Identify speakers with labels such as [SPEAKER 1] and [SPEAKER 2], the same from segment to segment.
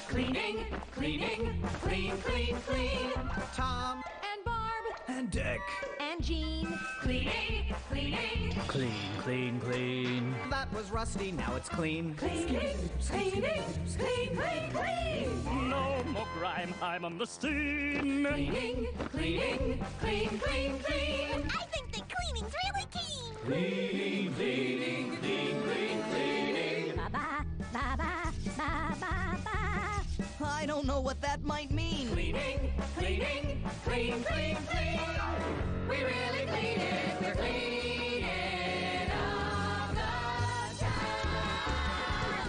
[SPEAKER 1] Cleaning, cleaning, clean, clean, clean.
[SPEAKER 2] Tom
[SPEAKER 1] And Barb.
[SPEAKER 2] and Dick.
[SPEAKER 1] And Jean. Cleaning, cleaning.
[SPEAKER 2] Clean, clean, clean. That was rusty, now it's clean.
[SPEAKER 1] Cleaning, cleaning, clean, clean, clean.
[SPEAKER 3] No more grime, I'm on the scene.
[SPEAKER 1] Cleaning, cleaning, clean, clean, clean.
[SPEAKER 4] I think that cleaning's really keen.
[SPEAKER 2] Cleaning, cleaning, clean, clean, cleaning.
[SPEAKER 4] Ba-ba, ba-ba, ba-ba-ba.
[SPEAKER 5] I don't know what that might mean.
[SPEAKER 1] Cleaning, cleaning, clean, clean, clean. We really clean it. We're cleaning up the town.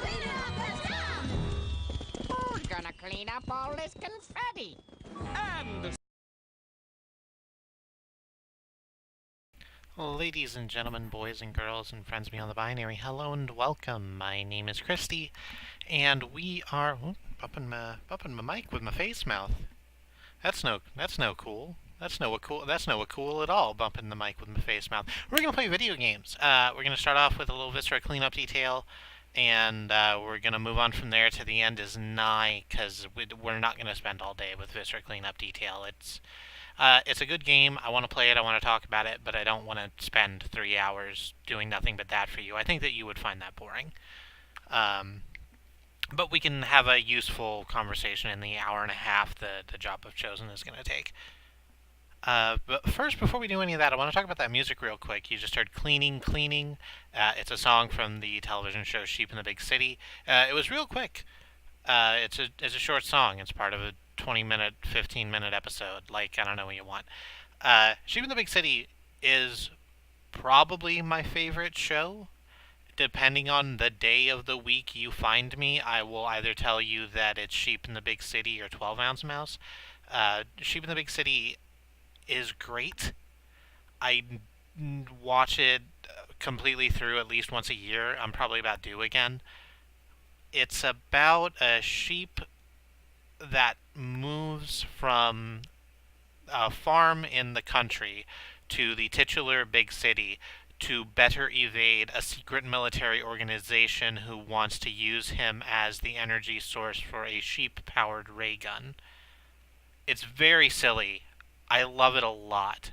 [SPEAKER 4] Cleaning up the town.
[SPEAKER 6] Who's gonna clean up all this confetti?
[SPEAKER 7] Ladies and gentlemen, boys and girls, and friends beyond the binary, hello and welcome. My name is Kristie, and we are bumping my mic with my face mouth. That's no cool. That's no cool at all. Bumping the mic with my face mouth. We're gonna play video games. We're gonna start off with a little Viscera Cleanup Detail, and we're gonna move on from there to the end is nigh, because we're not gonna spend all day with Viscera Cleanup Detail. It's a good game. I want to play it. I want to talk about it, but I don't want to spend 3 hours doing nothing but that for you. I think that you would find that boring. But we can have a useful conversation in the hour and a half the job I've chosen is going to take. But first, before we do any of that, I want to talk about that music real quick. You just heard Cleaning, Cleaning. It's a song from the television show Sheep in the Big City. It was real quick. It's a short song. It's part of a 20-minute, 15-minute episode. Like, I don't know what you want. Sheep in the Big City is probably my favorite show. Depending on the day of the week you find me, I will either tell you that it's Sheep in the Big City or 12-Ounce Mouse. Sheep in the Big City is great. I watch it completely through at least once a year. I'm probably about due again. It's about a sheep that moves from a farm in the country to the titular big city to better evade a secret military organization who wants to use him as the energy source for a sheep-powered ray gun. It's very silly. I love it a lot.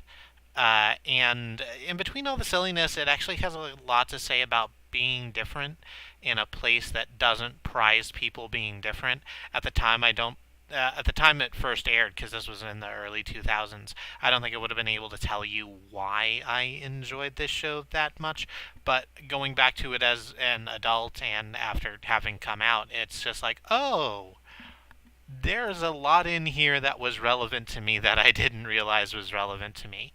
[SPEAKER 7] And in between all the silliness, it actually has a lot to say about being different in a place that doesn't prize people being different. At the time it first aired, because this was in the early 2000s, I don't think I would have been able to tell you why I enjoyed this show that much, but going back to it as an adult and after having come out, it's just like, oh, there's a lot in here that was relevant to me that I didn't realize was relevant to me.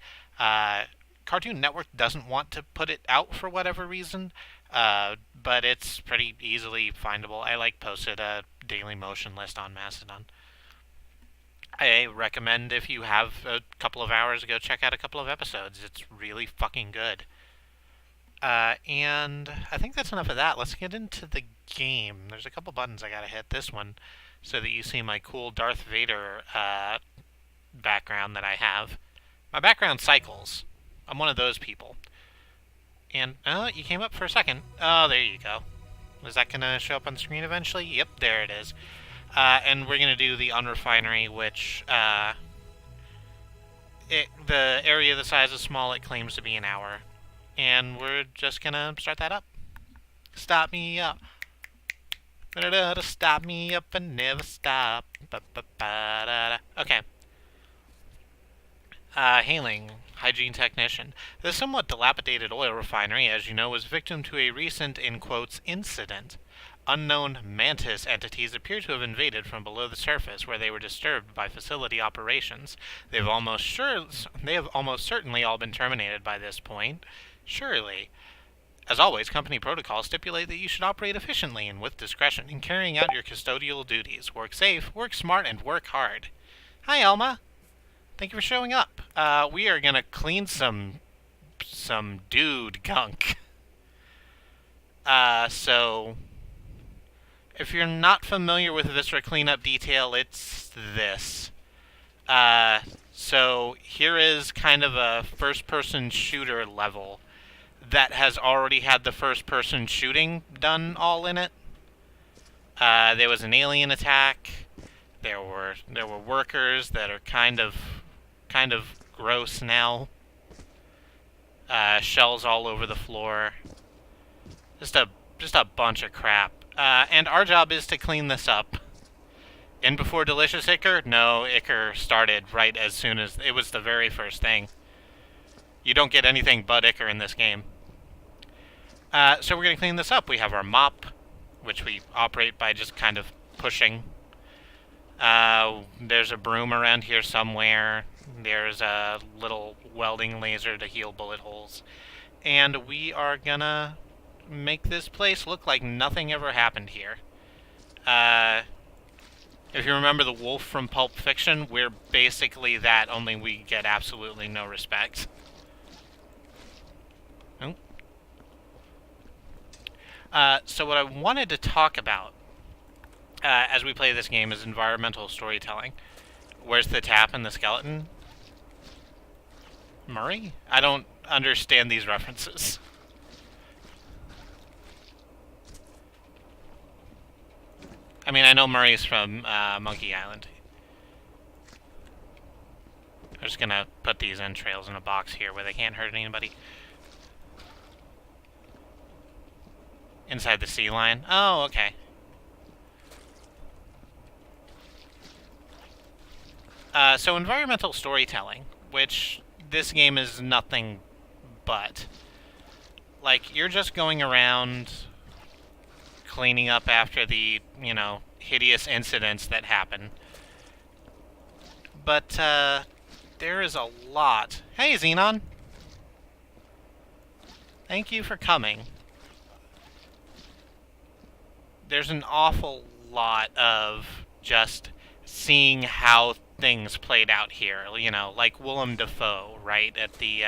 [SPEAKER 7] Cartoon Network doesn't want to put it out for whatever reason, but it's pretty easily findable. I posted a Daily Motion list on Mastodon. I recommend, if you have a couple of hours, go check out a couple of episodes. It's really fucking good. And I think that's enough of that. Let's get into the game. There's a couple buttons I gotta hit. This one, so that you see my cool Darth Vader background that I have. My background cycles. I'm one of those people. And, you came up for a second. Oh, there you go. Is that gonna show up on the screen eventually? Yep, there it is. And we're going to do the unrefinery, which, the area the size is small, it claims to be an hour. And we're just going to start that up. Stop me up. Stop me up and never stop. Okay. Hailing, hygiene technician. The somewhat dilapidated oil refinery, as you know, was victim to a recent, in quotes, incident. Unknown mantis entities appear to have invaded from below the surface, where they were disturbed by facility operations. They have almost certainly all been terminated by this point. Surely. As always, company protocols stipulate that you should operate efficiently and with discretion in carrying out your custodial duties. Work safe, work smart, and work hard. Hi, Elma. Thank you for showing up. We are gonna clean some dude gunk. So if you're not familiar with Viscera Cleanup Detail, it's this. So here is kind of a first-person shooter level that has already had the first-person shooting done all in it. There was an alien attack. There were workers that are kind of gross now. Shells all over the floor. Just a bunch of crap. And our job is to clean this up. In before Delicious Ichor? No, Ichor started right as soon as... It was the very first thing. You don't get anything but Ichor in this game. So we're going to clean this up. We have our mop, which we operate by just kind of pushing. There's a broom around here somewhere. There's a little welding laser to heal bullet holes. And we are gonna make this place look like nothing ever happened here. If you remember the wolf from Pulp Fiction, we're basically that, only we get absolutely no respect. Oh. So what I wanted to talk about as we play this game is environmental storytelling. Where's the tap and the skeleton? Murray? I don't understand these references. I mean, I know Murray's from Monkey Island. I'm just gonna put these entrails in a box here where they can't hurt anybody. Inside the sea lion? Oh, okay. So environmental storytelling, which this game is nothing but. Like, you're just going around cleaning up after the, you know, hideous incidents that happen. But, there is a lot. Hey, Xenon! Thank you for coming. There's an awful lot of just seeing how things played out here, you know, like Willem Dafoe, right, at the,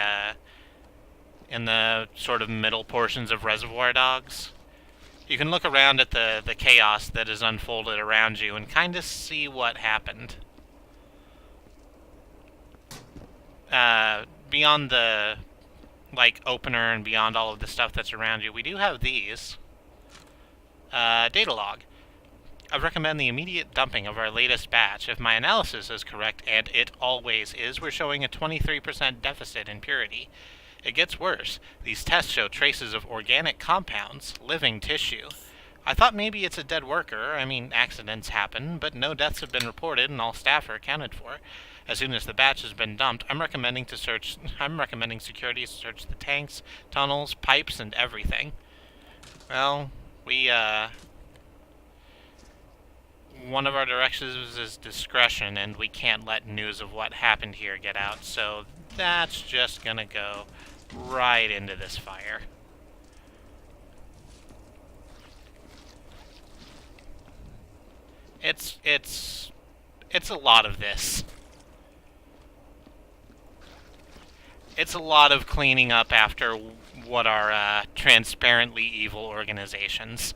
[SPEAKER 7] in the sort of middle portions of Reservoir Dogs. You can look around at the chaos that is unfolded around you and kind of see what happened. Beyond the, like, opener and beyond all of the stuff that's around you, we do have these. Data log. I recommend the immediate dumping of our latest batch. If my analysis is correct, and it always is, we're showing a 23% deficit in purity. It gets worse. These tests show traces of organic compounds, living tissue. I thought maybe it's a dead worker. I mean, accidents happen, but no deaths have been reported and all staff are accounted for. As soon as the batch has been dumped, I'm recommending security to search the tanks, tunnels, pipes, and everything. Well, one of our directions is discretion, and we can't let news of what happened here get out, so that's just gonna go right into this fire. It's a lot of this. It's a lot of cleaning up after what are transparently evil organizations.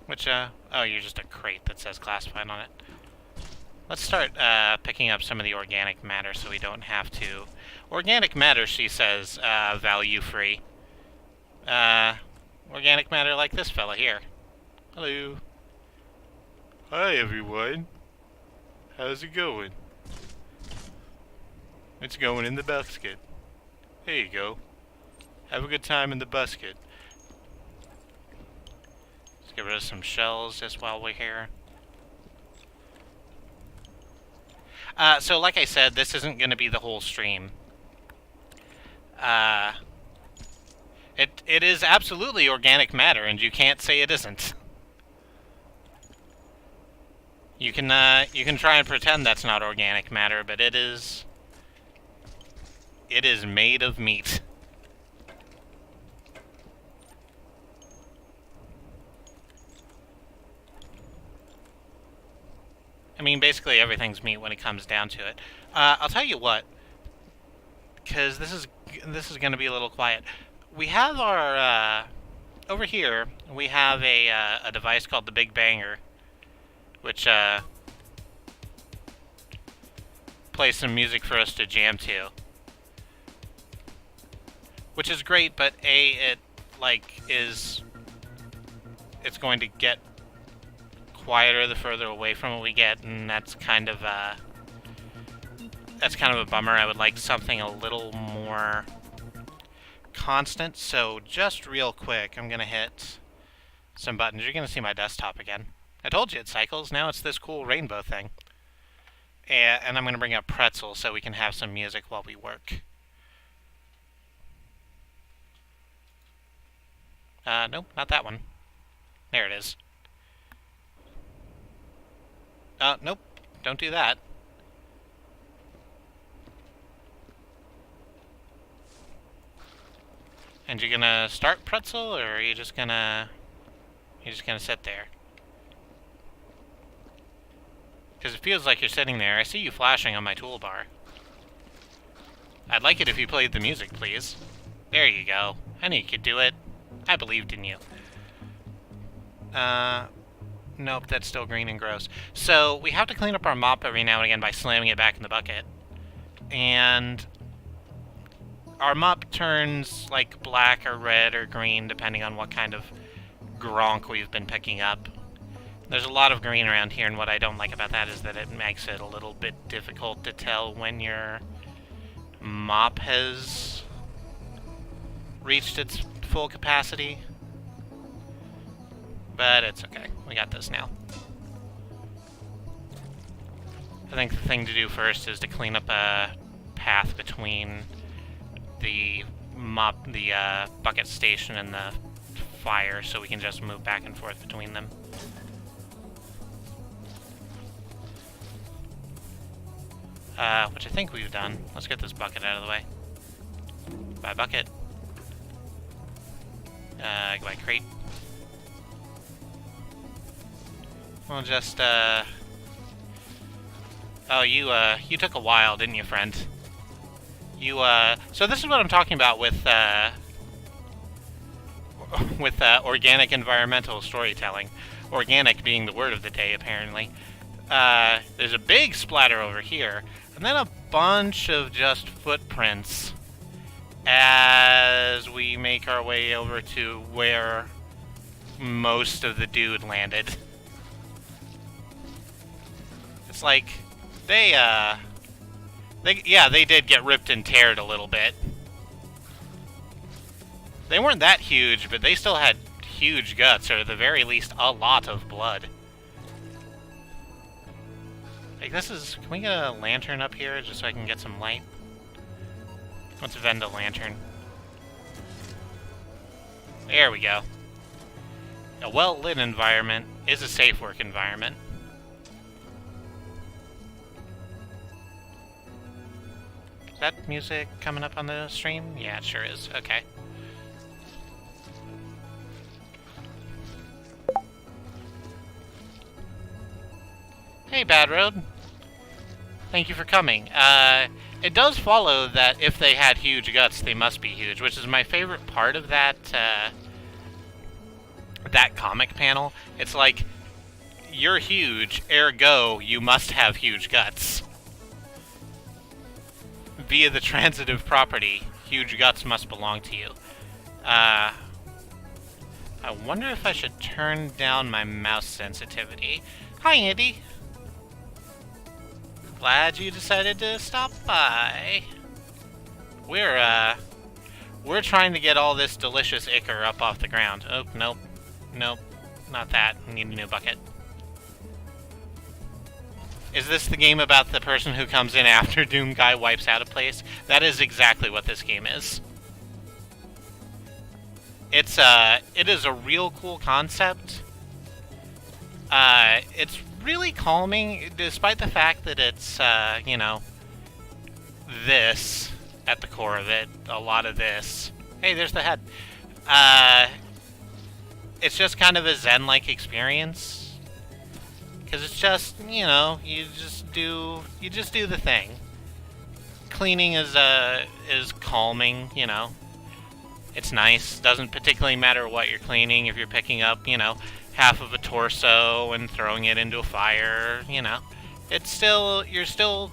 [SPEAKER 7] Which, oh, you're just a crate that says classified on it. Let's start picking up some of the organic matter so we don't have to. Organic matter, she says, value free. Organic matter like this fella here. Hello. Hi, everyone. How's it going? It's going in the basket. There you go. Have a good time in the basket. Let's get rid of some shells just while we're here. So like I said, this isn't going to be the whole stream. It is absolutely organic matter, and you can't say it isn't. You can try and pretend that's not organic matter, but it is made of meat. I mean, basically everything's meat when it comes down to it. I'll tell you what, because this is going to be a little quiet. We have our over here. We have a device called the Big Banger, which plays some music for us to jam to. Which is great, but it like, it's going to get quieter the further away from it we get, and that's kind of a bummer. I would like something a little more constant. So just real quick, I'm gonna hit some buttons. You're gonna see my desktop again. I told you it cycles. Now it's this cool rainbow thing. And I'm gonna bring up Pretzel so we can have some music while we work. Nope, not that one. There it is. Nope, don't do that. And you're gonna start Pretzel, or are you just gonna... You're just gonna sit there? Because it feels like you're sitting there. I see you flashing on my toolbar. I'd like it if you played the music, please. There you go. I knew you could do it. I believed in you. Nope, that's still green and gross. So, we have to clean up our mop every now and again by slamming it back in the bucket. And our mop turns, like, black or red or green, depending on what kind of gronk we've been picking up. There's a lot of green around here, and what I don't like about that is that it makes it a little bit difficult to tell when your mop has reached its full capacity. But it's okay. We got this now. I think the thing to do first is to clean up a path between the bucket station and the fire, so we can just move back and forth between them. Which I think we've done. Let's get this bucket out of the way. Goodbye, bucket. Goodbye, crate. We'll just, Oh, you took a while, didn't you, friend? So this is what I'm talking about with organic environmental storytelling. Organic being the word of the day, apparently. There's a big splatter over here, and then a bunch of just footprints as we make our way over to where most of the dude landed. It's like, they did get ripped and teared a little bit. They weren't that huge, but they still had huge guts, or at the very least, a lot of blood. Like, this is... Can we get a lantern up here, just so I can get some light? Let's vend a lantern. There we go. A well-lit environment is a safe work environment. Is that music coming up on the stream? Yeah, it sure is. Okay. Hey, Bad Road. Thank you for coming. It does follow that if they had huge guts, they must be huge, which is my favorite part of that, that comic panel. It's like, you're huge, ergo, you must have huge guts. Via the transitive property, huge guts must belong to you. I wonder if I should turn down my mouse sensitivity. Hi, Andy. Glad you decided to stop by. We're trying to get all this delicious ichor up off the ground. Oh, nope. Nope. Not that. We need a new bucket. Is this the game about the person who comes in after Doom Guy wipes out a place? That is exactly what this game is. It is a real cool concept. It's really calming, despite the fact that it's, you know, this at the core of it. A lot of this. Hey, there's the head. It's just kind of a zen-like experience. Because it's just, you know, you just do the thing. Cleaning is calming, you know. It's nice. Doesn't particularly matter what you're cleaning. If you're picking up, you know, half of a torso and throwing it into a fire, you know, it's still, you're still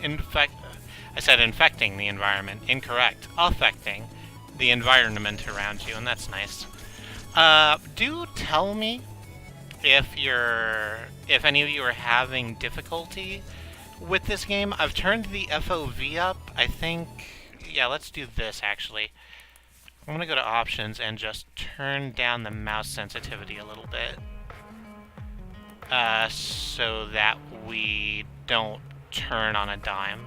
[SPEAKER 7] infecting the environment. Incorrect. Affecting the environment around you, and that's nice. Do tell me if any of you are having difficulty with this game. I've turned the FOV up. I think, yeah, let's do this actually. I'm gonna go to options and just turn down the mouse sensitivity a little bit, so that we don't turn on a dime.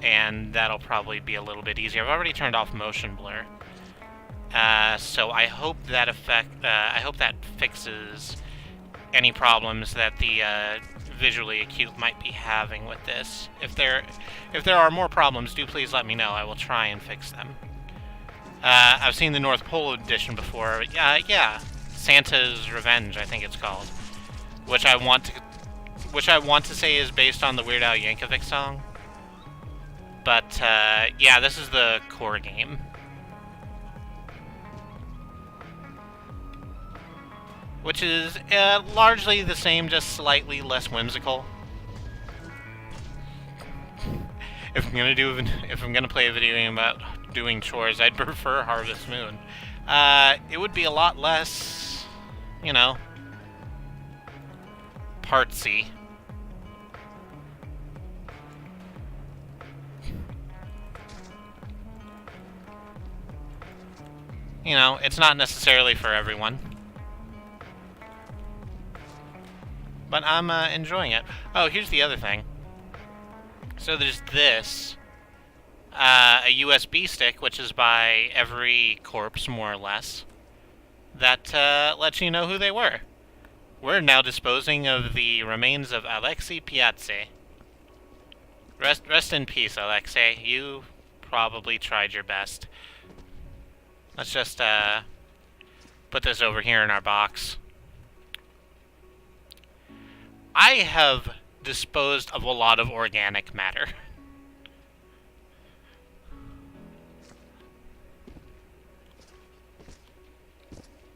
[SPEAKER 7] And that'll probably be a little bit easier. I've already turned off motion blur. So I hope that I hope that fixes any problems that the visually acute might be having with this. If there are more problems, do please let me know. I will try and fix them. I've seen the North Pole edition before. Yeah, Santa's Revenge, I think it's called, which I want to say is based on the Weird Al Yankovic song. But yeah, this is the core game. Which is largely the same, just slightly less whimsical. If I'm gonna play a video game about doing chores, I'd prefer Harvest Moon. It would be a lot less, you know, partsy. You know, it's not necessarily for everyone. But I'm enjoying it. Oh, here's the other thing. So there's this. A USB stick, which is by every corpse, more or less, that lets you know who they were. We're now disposing of the remains of Alexei Piazzi. Rest in peace, Alexei. You probably tried your best. Let's just put this over here in our box. I have disposed of a lot of organic matter.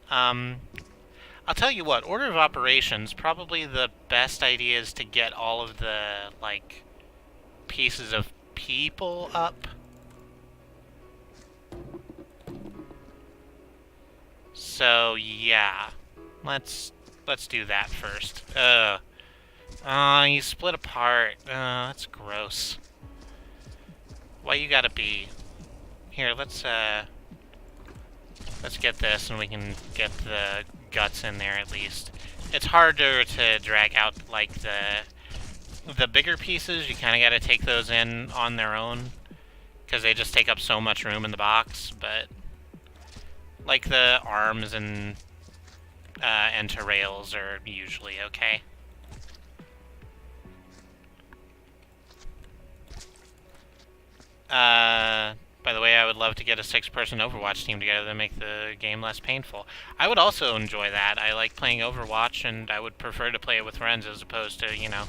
[SPEAKER 7] I'll tell you what, order of operations, probably the best idea is to get all of the, like, pieces of people up. So, yeah. Let's do that first. You split apart. That's gross. Why you gotta be... Here, let's get this and we can get the guts in there at least. It's harder to drag out, like, the bigger pieces. You kinda gotta take those in on their own, because they just take up so much room in the box, but... Like, the arms and entrails are usually okay. By the way, I would love to get a 6-person Overwatch team together to make the game less painful. I would also enjoy that. I like playing Overwatch, and I would prefer to play it with friends as opposed to, you know,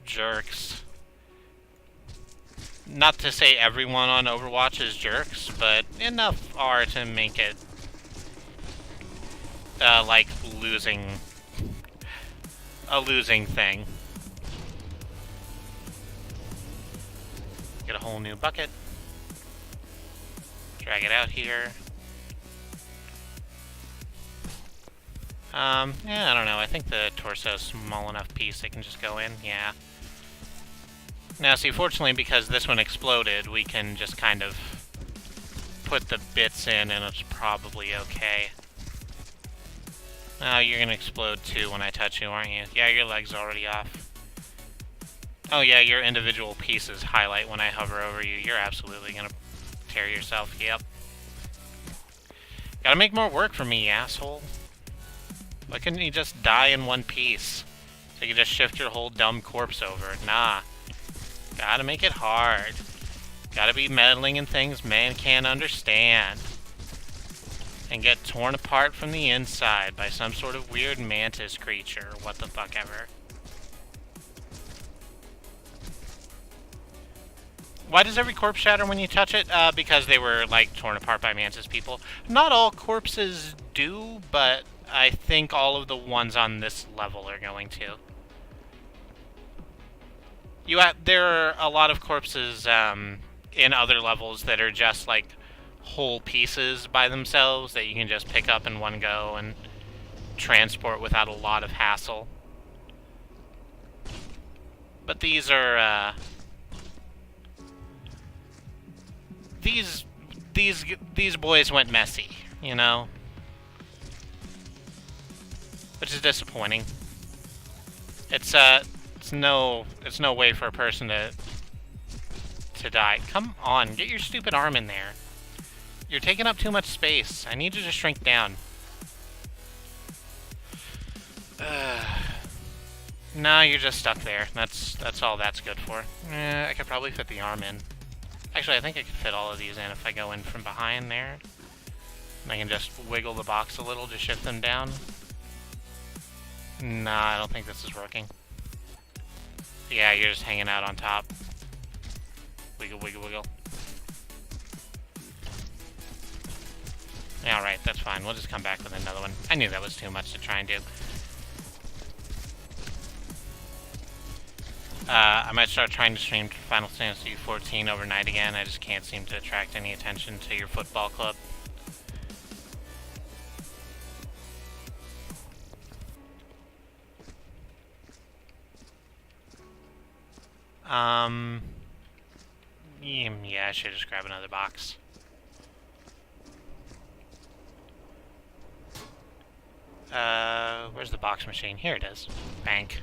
[SPEAKER 7] jerks. Not to say everyone on Overwatch is jerks, but enough are to make it, like, a losing thing. Get a whole new bucket. Drag it out here. Yeah, I don't know. I think the torso's small enough piece it can just go in. Yeah. Now, see, fortunately, because this one exploded, we can just kind of put the bits in, and it's probably okay. Oh, you're gonna explode too when I touch you, aren't you? Yeah, your leg's already off. Oh yeah, your individual pieces highlight when I hover over you. You're absolutely gonna tear yourself. Yep. Gotta make more work for me, asshole. Why couldn't you just die in one piece? So you can just shift your whole dumb corpse over. Nah. Gotta make it hard. Gotta be meddling in things man can't understand. And get torn apart from the inside by some sort of weird mantis creature, or what the fuck ever. Why does every corpse shatter when you touch it? Because they were, like, torn apart by mantis people. Not all corpses do, but I think all of the ones on this level are going to. There are a lot of corpses, in other levels that are just like whole pieces by themselves that you can just pick up in one go and transport without a lot of hassle. But these are these boys went messy, you know, which is disappointing. It's no way for a person to die. Come on, get your stupid arm in there. You're taking up too much space. I need you to shrink down. No, you're just stuck there. That's all that's good for. I could probably fit the arm in. Actually, I think I could fit all of these in if I go in from behind there. And I can just wiggle the box a little to shift them down. Nah, I don't think this is working. Yeah, you're just hanging out on top. Wiggle, wiggle, wiggle. Alright, that's fine. We'll just come back with another one. I knew that was too much to try and do. I might start trying to stream Final Fantasy XIV overnight again. I just can't seem to attract any attention to your football club. Yeah, I should just grab another box. Where's the box machine? Here it is. Bank.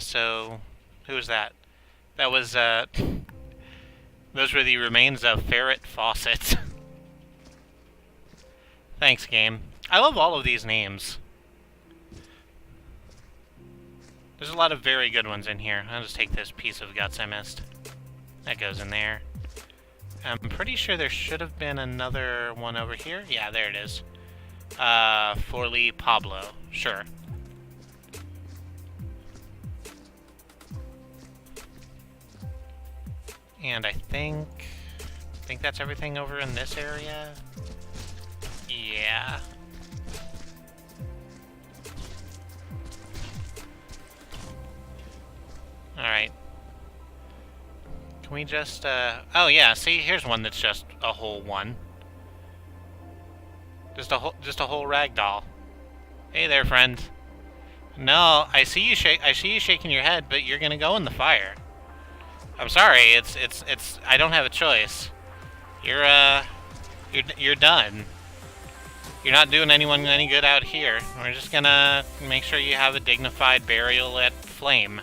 [SPEAKER 7] So, who was that? That was, those were the remains of ferret faucets. Thanks, game. I love all of these names. There's a lot of very good ones in here. I'll just take this piece of guts I missed. That goes in there. I'm pretty sure there should have been another one over here. Yeah, there it is. Forley Pablo. Sure. And I think that's everything over in this area. Yeah. Alright. Can we just, oh yeah, see, here's one that's just a whole one. Just a whole ragdoll. Hey there, friend. No, I see you shaking your head, but you're gonna go in the fire. I'm sorry, it's I don't have a choice. You're done. You're not doing anyone any good out here. We're just gonna make sure you have a dignified burial at Flame.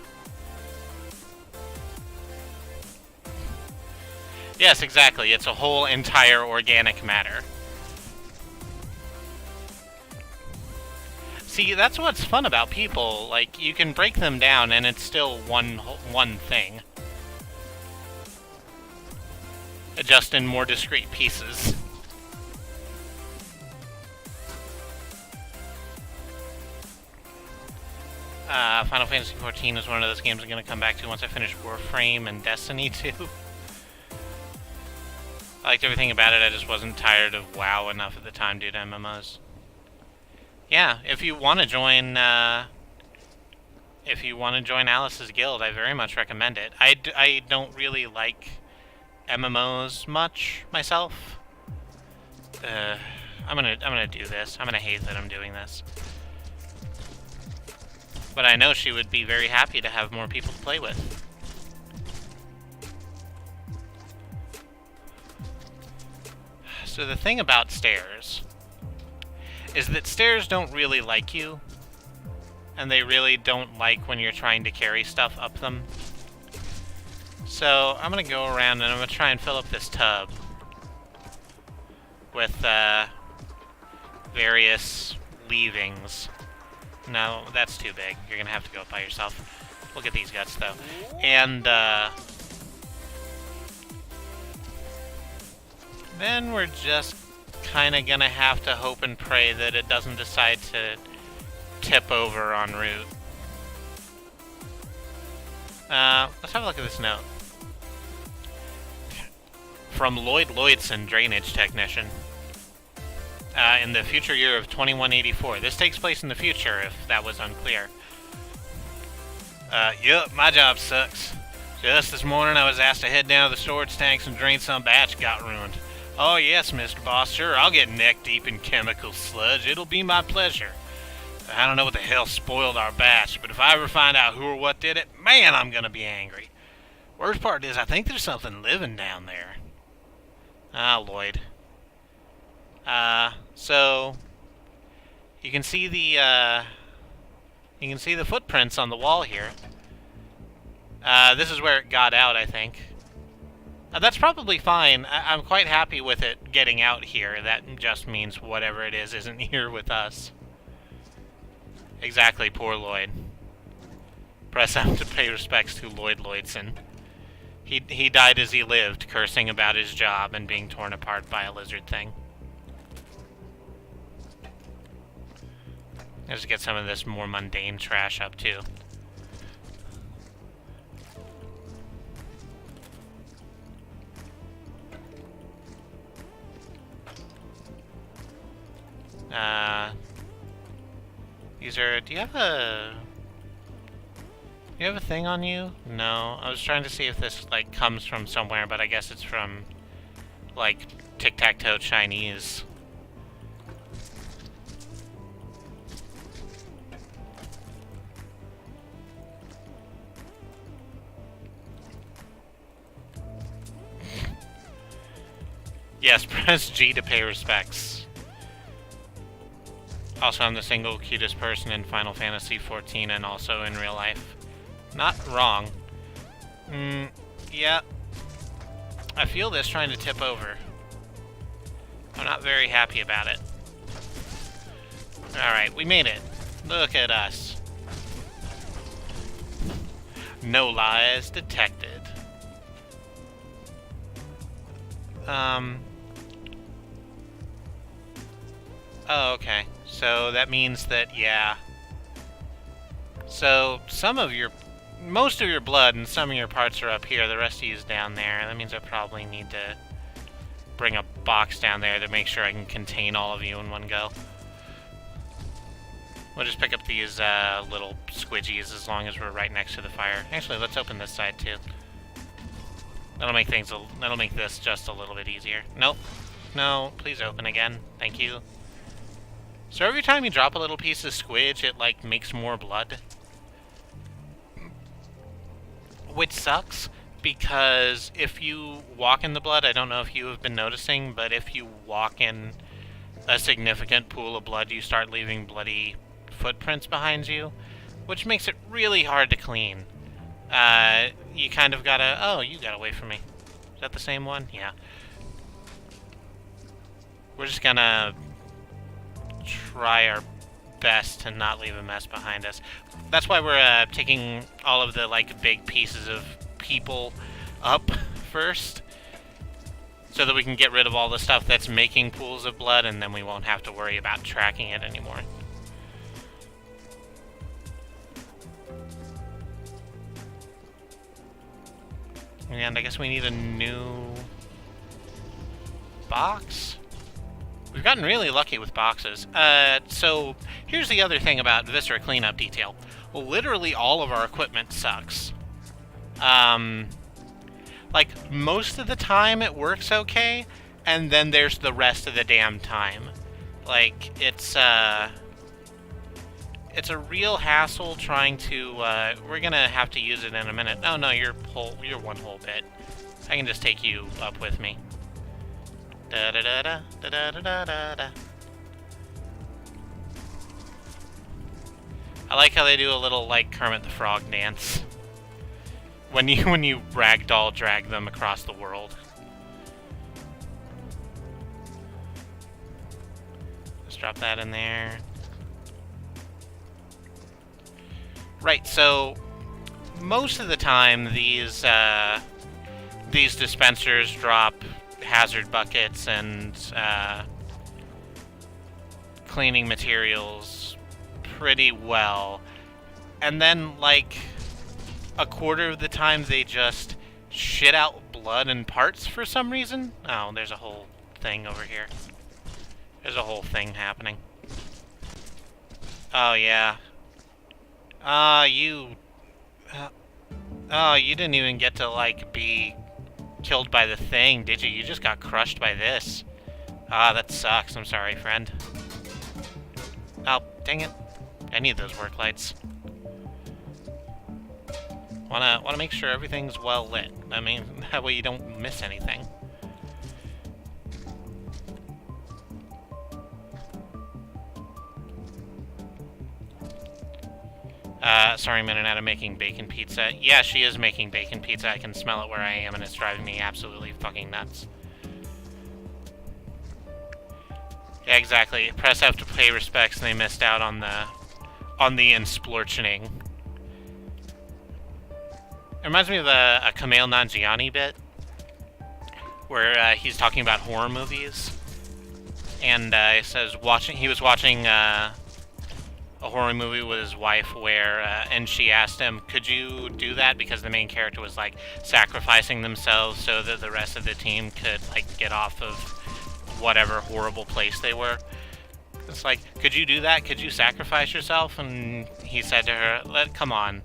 [SPEAKER 7] Yes, exactly. It's a whole entire organic matter. See, that's what's fun about people. Like, you can break them down and it's still one thing. Just in more discrete pieces. Final Fantasy XIV is one of those games I'm going to come back to once I finish Warframe and Destiny 2. I liked everything about it, I just wasn't tired of WoW enough at the time due to MMOs. Yeah, if you want to join Alice's Guild, I very much recommend it. I don't really like MMOs much myself. I'm gonna do this. I'm gonna hate that I'm doing this. But I know she would be very happy to have more people to play with. So the thing about stairs is that stairs don't really like you, and they really don't like when you're trying to carry stuff up them. So I'm gonna go around and I'm gonna try and fill up this tub with various leavings. No, that's too big. You're gonna have to go up by yourself. Look at these guts though. And then we're just kinda gonna have to hope and pray that it doesn't decide to tip over en route. Let's have a look at this note. from Lloyd Lloydson, drainage technician. In the future year of 2184. This takes place in the future, if that was unclear. Yup, my job sucks. Just this morning I was asked to head down to the storage tanks and drain some batch got ruined. Oh yes, Mr. Boss, sure, I'll get neck deep in chemical sludge. It'll be my pleasure. I don't know what the hell spoiled our batch, but if I ever find out who or what did it, man, I'm gonna be angry. Worst part is, I think there's something living down there. Ah, Lloyd. So you can see the footprints on the wall here. This is where it got out, I think. That's probably fine. I'm quite happy with it getting out here. That just means whatever it is isn't here with us. Exactly, poor Lloyd. Press out to pay respects to Lloyd Lloydson. He died as he lived, cursing about his job and being torn apart by a lizard thing. Let's get some of this more mundane trash up, too. These are... Do you have a thing on you? No. I was trying to see if this, like, comes from somewhere, but I guess it's from, like, tic-tac-toe Chinese. Yes, press G to pay respects. Also, I'm the single cutest person in Final Fantasy XIV and also in real life. Not wrong. Yeah. I feel this trying to tip over. I'm not very happy about it. Alright, we made it. Look at us. No lies detected. Oh, okay. So that means that, yeah. So most of your blood and some of your parts are up here. The rest of you is down there. That means I probably need to bring a box down there to make sure I can contain all of you in one go. We'll just pick up these little squidgies as long as we're right next to the fire. Actually, let's open this side too. That'll make this just a little bit easier. Nope. No, please open again. Thank you. So every time you drop a little piece of squidge, it, like, makes more blood. Which sucks, because if you walk in the blood, I don't know if you have been noticing, but if you walk in a significant pool of blood, you start leaving bloody footprints behind you, which makes it really hard to clean. You kind of gotta... Oh, you got away from me. Is that the same one? Yeah. We're just gonna try our best to not leave a mess behind us. That's why we're taking all of the, like, big pieces of people up first, so that we can get rid of all the stuff that's making pools of blood, and then we won't have to worry about tracking it anymore. And I guess we need a new box? We've gotten really lucky with boxes. So here's the other thing about Viscera Cleanup Detail. Literally all of our equipment sucks. Like, most of the time it works okay, and then there's the rest of the damn time. Like, it's a real hassle trying to, we're gonna have to use it in a minute. Oh no, you're one whole bit. I can just take you up with me. Da-da-da-da, da-da-da-da-da. I like how they do a little, like, Kermit the Frog dance. When you ragdoll drag them across the world. Let's drop that in there. Right, so most of the time these dispensers drop hazard buckets and cleaning materials pretty well. And then, like, a quarter of the time they just shit out blood and parts for some reason. Oh, there's a whole thing over here. There's a whole thing happening. Oh, yeah. You didn't even get to, like, be killed by the thing, did you? You just got crushed by this. Ah, that sucks. I'm sorry, friend. Oh, dang it. I need those work lights. Wanna make sure everything's well lit. I mean, that way you don't miss anything. Sorry, Minonetta making bacon pizza. Yeah, she is making bacon pizza. I can smell it where I am, and it's driving me absolutely fucking nuts. Yeah, exactly. Press F to pay respects, and they missed out on the insplortioning. It reminds me of a Kumail Nanjiani bit, where he's talking about horror movies, and he says he was watching a horror movie with his wife where, and she asked him, could you do that? Because the main character was, like, sacrificing themselves so that the rest of the team could, like, get off of whatever horrible place they were. It's like, could you do that? Could you sacrifice yourself? And he said to her, come on.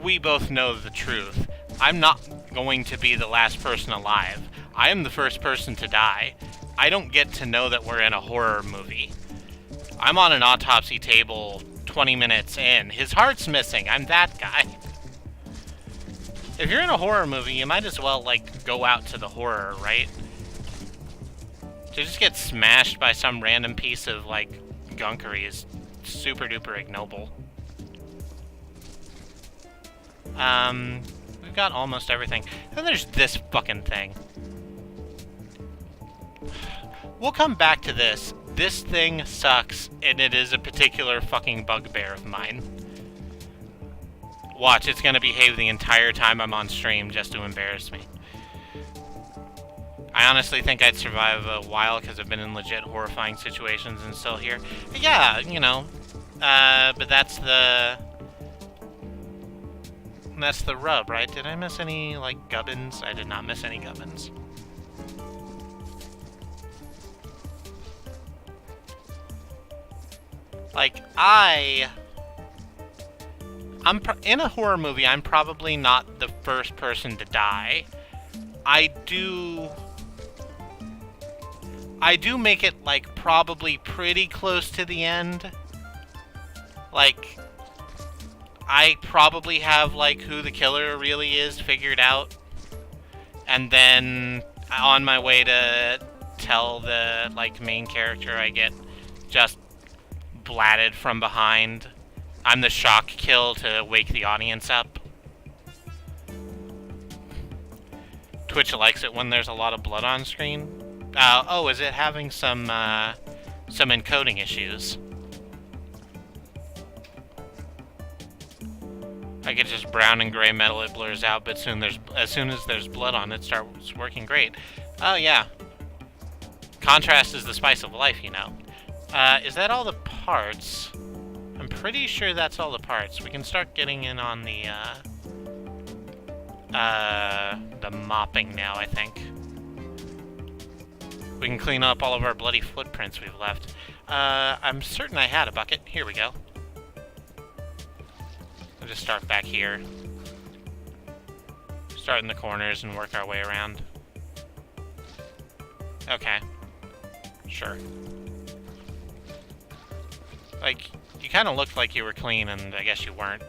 [SPEAKER 7] We both know the truth. I'm not going to be the last person alive. I am the first person to die. I don't get to know that we're in a horror movie. I'm on an autopsy table 20 minutes in. His heart's missing. I'm that guy. If you're in a horror movie, you might as well, like, go out to the horror, right? To just get smashed by some random piece of, like, gunkery is super duper ignoble. We've got almost everything. Then there's this fucking thing. We'll come back to this. This thing sucks, and it is a particular fucking bugbear of mine. Watch, it's gonna behave the entire time I'm on stream just to embarrass me. I honestly think I'd survive a while because I've been in legit horrifying situations and still here. Yeah, you know. But that's the rub, right? Did I miss any, like, gubbins? I did not miss any gubbins. Like, in a horror movie, I'm probably not the first person to die. I do make it, like, probably pretty close to the end. Like, I probably have, like, who the killer really is figured out. And then, on my way to tell the, like, main character, I get just blatted from behind. I'm the shock kill to wake the audience up. Twitch likes it when there's a lot of blood on screen. Oh, is it having some encoding issues? Like, it's just brown and gray metal, it blurs out, but as soon as there's blood on it, starts working great. Oh, yeah. Contrast is the spice of life, you know. Is that all the parts? I'm pretty sure that's all the parts. We can start getting in on the mopping now, I think. We can clean up all of our bloody footprints we've left. I'm certain I had a bucket. Here we go. We'll just start back here. Start in the corners and work our way around. Okay. Sure. Like, you kind of looked like you were clean, and I guess you weren't.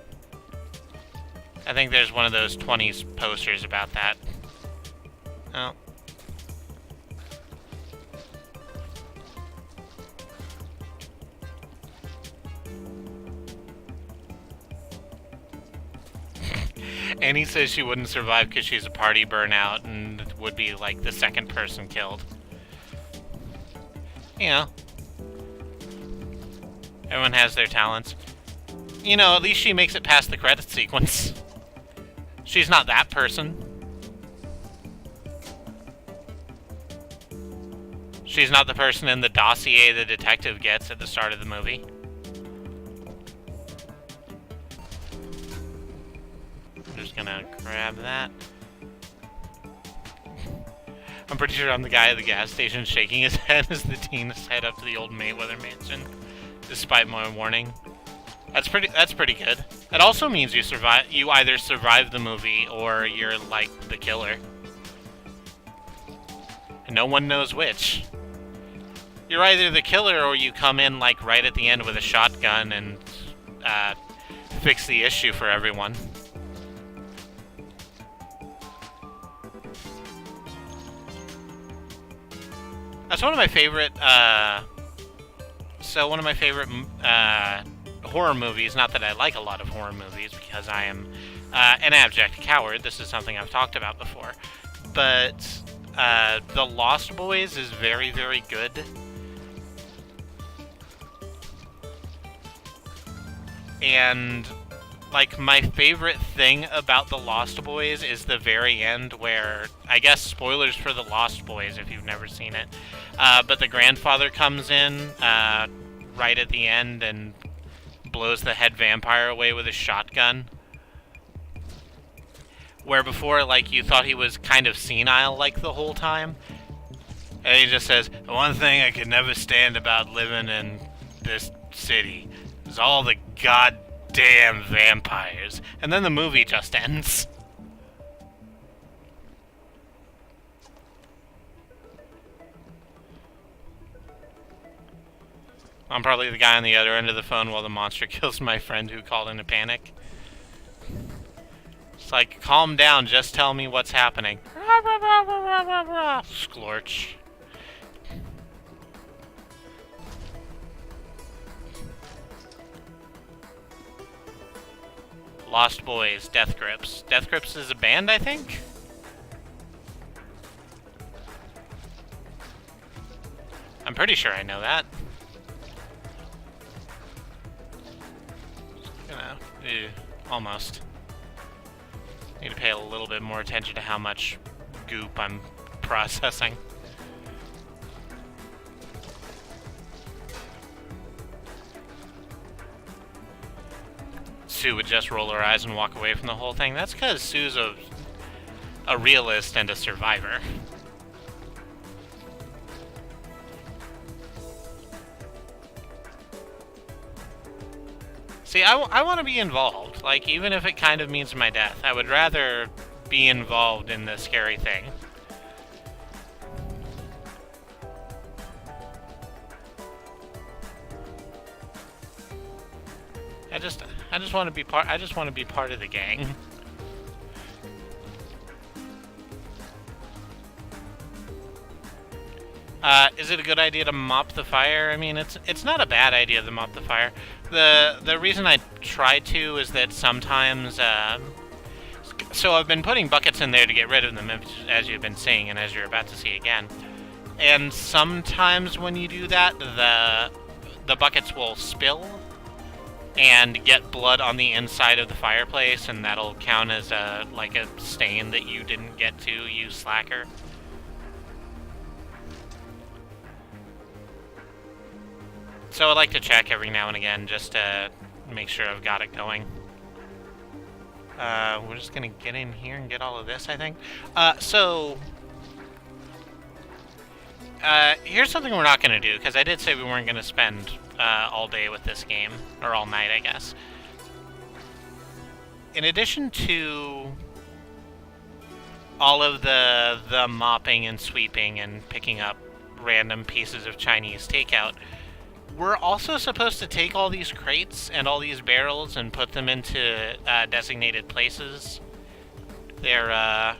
[SPEAKER 7] I think there's one of those 20s posters about that. Oh. Annie says she wouldn't survive because she's a party burnout and would be, like, the second person killed. You know. Everyone has their talents. You know, at least she makes it past the credit sequence. She's not that person. She's not the person in the dossier the detective gets at the start of the movie. I'm just gonna grab that. I'm pretty sure I'm the guy at the gas station shaking his head as the teens head up to the old Mayweather mansion, despite my warning. That's pretty good. It also means you survive. You either survive the movie or you're like the killer, and no one knows which. You're either the killer or you come in like right at the end with a shotgun and fix the issue for everyone. That's one of my favorite. So one of my favorite horror movies. Not that I like a lot of horror movies because I am an abject coward. This is something I've talked about before. But The Lost Boys is very, very good. And like my favorite thing about The Lost Boys is the very end where, I guess spoilers for The Lost Boys if you've never seen it, but the grandfather comes in right at the end and blows the head vampire away with a shotgun. Where before, like, you thought he was kind of senile, like, the whole time. And he just says, the one thing I could never stand about living in this city is all the goddamn vampires. And then the movie just ends. I'm probably the guy on the other end of the phone while the monster kills my friend who called in a panic. It's like, calm down, just tell me what's happening. Splorch. Lost Boys, Death Grips. Death Grips is a band, I think? I'm pretty sure I know that. Almost. Need to pay a little bit more attention to how much goop I'm processing. Sue would just roll her eyes and walk away from the whole thing. That's because Sue's a realist and a survivor. See, I want to be involved. Like, even if it kind of means my death, I would rather be involved in the scary thing. I just want to be part. I just want to be part of the gang. Is it a good idea to mop the fire? I mean, it's not a bad idea to mop the fire. The reason I try to is that sometimes, so I've been putting buckets in there to get rid of them, as you've been seeing and as you're about to see again. And sometimes when you do that, the buckets will spill and get blood on the inside of the fireplace, and that'll count as like a stain that you didn't get to, you slacker. So I like to check every now and again just to make sure I've got it going. We're just gonna get in here and get all of this, I think. Here's something we're not gonna do, because I did say we weren't gonna spend all day with this game, or all night, I guess. In addition to all of the mopping and sweeping and picking up random pieces of Chinese takeout, we're also supposed to take all these crates and all these barrels and put them into designated places. They're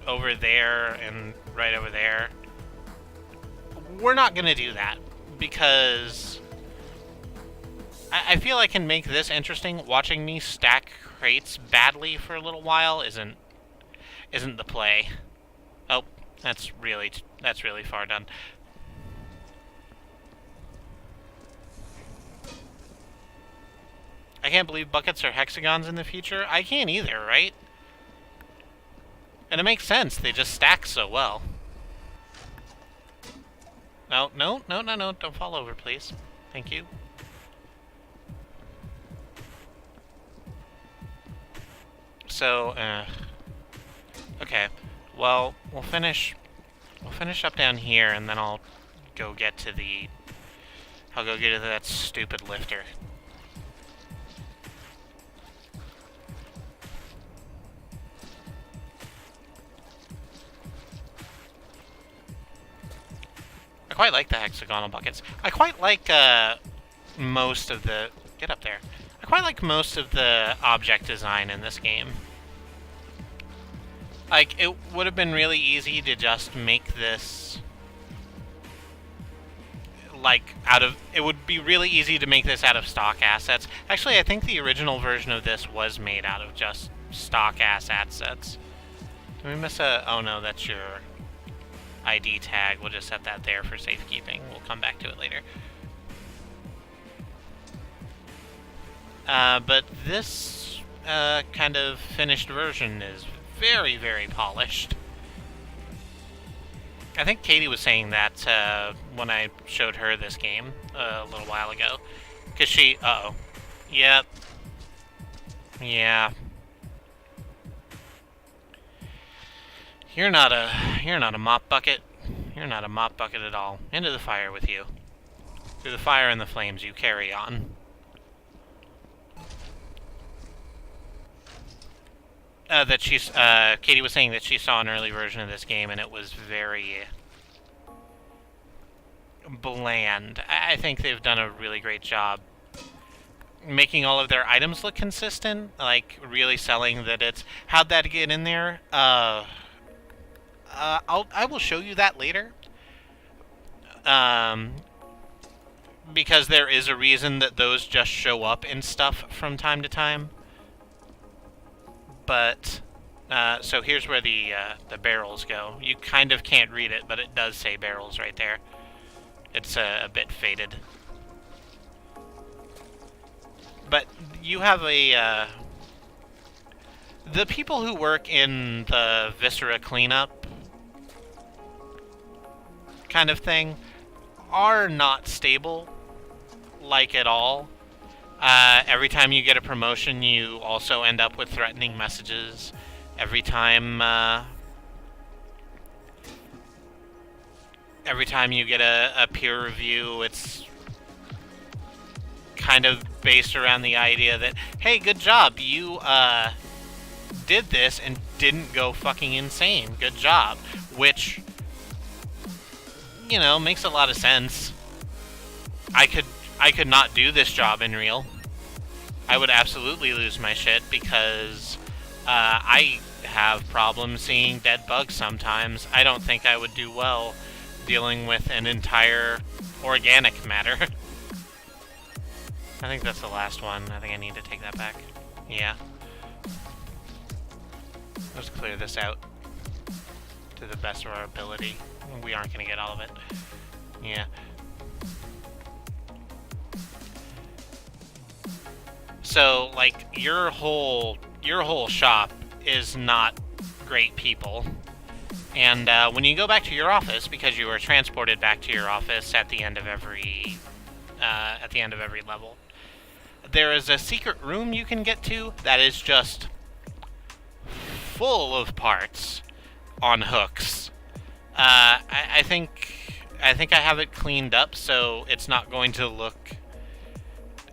[SPEAKER 7] over there and right over there. We're not going to do that because I feel I can make this interesting. Watching me stack crates badly for a little while isn't the play. Oh, that's really far done. I can't believe buckets are hexagons in the future. I can't either, right? And it makes sense. They just stack so well. No. Don't fall over, please. Thank you. So, okay. Well, we'll finish We'll finish up down here, and then I'll go get to the... I'll go get to that stupid lifter. I quite like the hexagonal buckets. I quite like most of the... Get up there. I quite like most of the object design in this game. Like, it would have been really easy to just make this... Like, it would be really easy to make this out of stock assets. Actually, I think the original version of this was made out of just stock-ass assets. Did we miss a... Oh no, that's your ID tag. We'll just set that there for safekeeping. We'll come back to it later. But this kind of finished version is very, very polished. I think Katie was saying that when I showed her this game a little while ago. Because she... Uh-oh. Yep. Yeah. You're not a mop bucket. You're not a mop bucket at all. Into the fire with you. Through the fire and the flames, you carry on. Katie was saying that she saw an early version of this game and it was very bland. I think they've done a really great job making all of their items look consistent, like really selling that it's... How'd that get in there? I will show you that later. Because there is a reason that those just show up in stuff from time to time. But, so here's where the barrels go. You kind of can't read it, but it does say barrels right there. It's a bit faded. But you have a, the people who work in the Viscera Cleanup kind of thing are not stable, like at all. Every time you get a promotion, you also end up with threatening messages. Every time you get a peer review, it's kind of based around the idea that, hey, good job, you did this and didn't go fucking insane. Good job. Which, you know, makes a lot of sense. I could not do this job in real. I would absolutely lose my shit because I have problems seeing dead bugs sometimes. I don't think I would do well dealing with an entire organic matter. I think that's the last one. I think I need to take that back. Yeah. Let's clear this out to the best of our ability. We aren't going to get all of it. Yeah. So, like, your whole shop is not great people. And when you go back to your office, because you were transported back to your office at the end of every level, there is a secret room you can get to that is just full of parts on hooks. I think I have it cleaned up so it's not going to look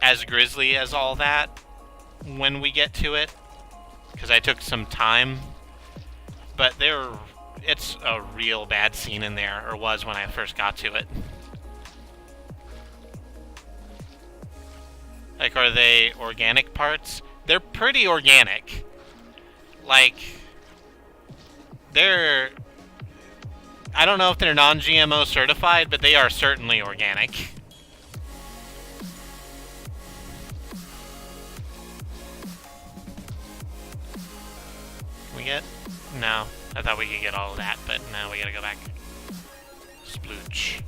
[SPEAKER 7] as grisly as all that when we get to it, because I took some time. But it's a real bad scene in there, or was when I first got to it. Like, are they organic parts? They're pretty organic. Like, I don't know if they're non-GMO certified, but they are certainly organic. Can we get? No. I thought we could get all of that, but now we gotta go back. Splooch.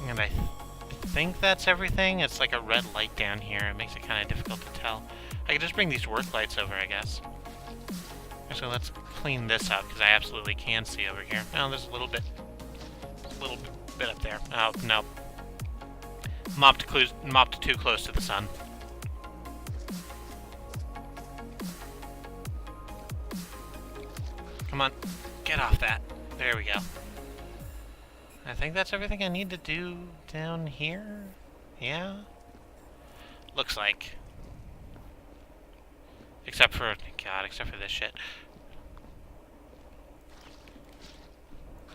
[SPEAKER 7] And I think that's everything. It's like a red light down here. It makes it kind of difficult to tell. I could just bring these work lights over, I guess. So let's clean this up, because I absolutely can see over here. Oh, there's a little bit little bit up there. Oh, no. Mopped too close to the sun. Come on, get off that. There we go. I think that's everything I need to do down here. Yeah? Looks like. Except for this shit.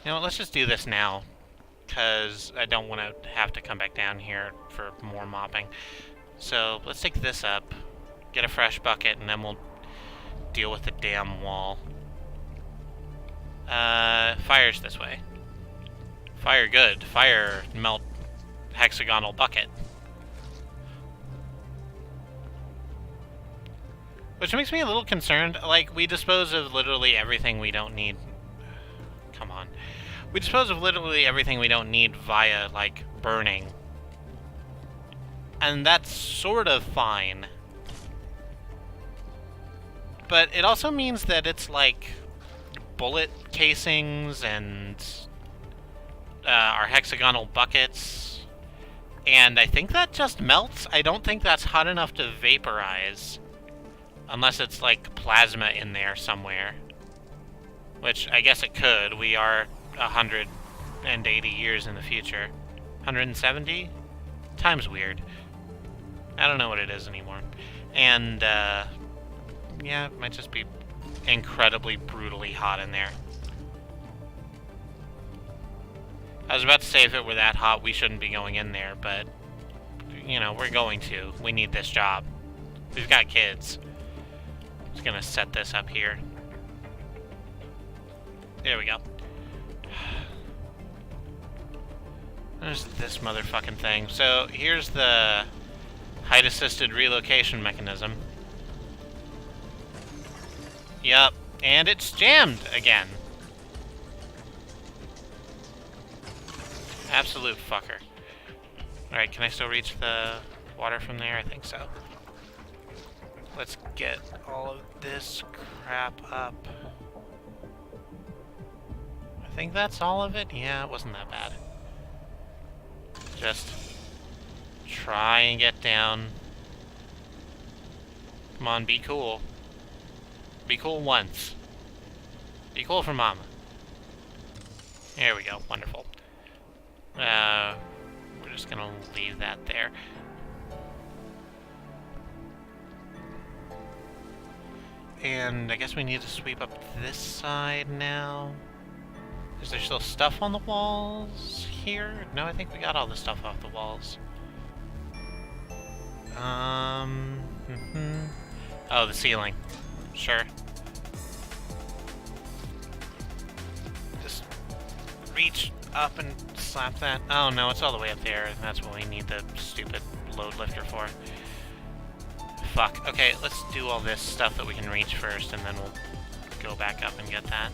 [SPEAKER 7] You know what, let's just do this now. Because I don't want to have to come back down here for more mopping. So, let's take this up, get a fresh bucket, and then we'll deal with the damn wall. Fire's this way. Fire good. Fire melt hexagonal bucket. Which makes me a little concerned. Like, we dispose of literally everything we don't need. Come on. We dispose of literally everything we don't need via, like, burning. And that's sort of fine. But it also means that it's, like, bullet casings and our hexagonal buckets. And I think that just melts. I don't think that's hot enough to vaporize. Unless it's, like, plasma in there somewhere. Which, I guess it could. We are 180 years in the future. 170? Time's weird. I don't know what it is anymore. And, yeah, it might just be incredibly, brutally hot in there. I was about to say if it were that hot, we shouldn't be going in there, but, you know, we're going to. We need this job. We've got kids. Just gonna set this up here. There we go. There's this motherfucking thing. So, here's the height-assisted relocation mechanism. Yup, and it's jammed again. Absolute fucker. Alright, can I still reach the water from there? I think so. Let's get all of this crap up. I think that's all of it. Yeah, it wasn't that bad. Just try and get down. Come on, be cool. Be cool once. Be cool for Mama. There we go. Wonderful. We're just gonna leave that there. And I guess we need to sweep up this side now. Is there still stuff on the walls here? No, I think we got all the stuff off the walls. Oh, the ceiling. Sure. Just reach up and slap that. Oh no, it's all the way up there, and that's what we need the stupid load lifter for. Fuck. Okay, let's do all this stuff that we can reach first, and then we'll go back up and get that.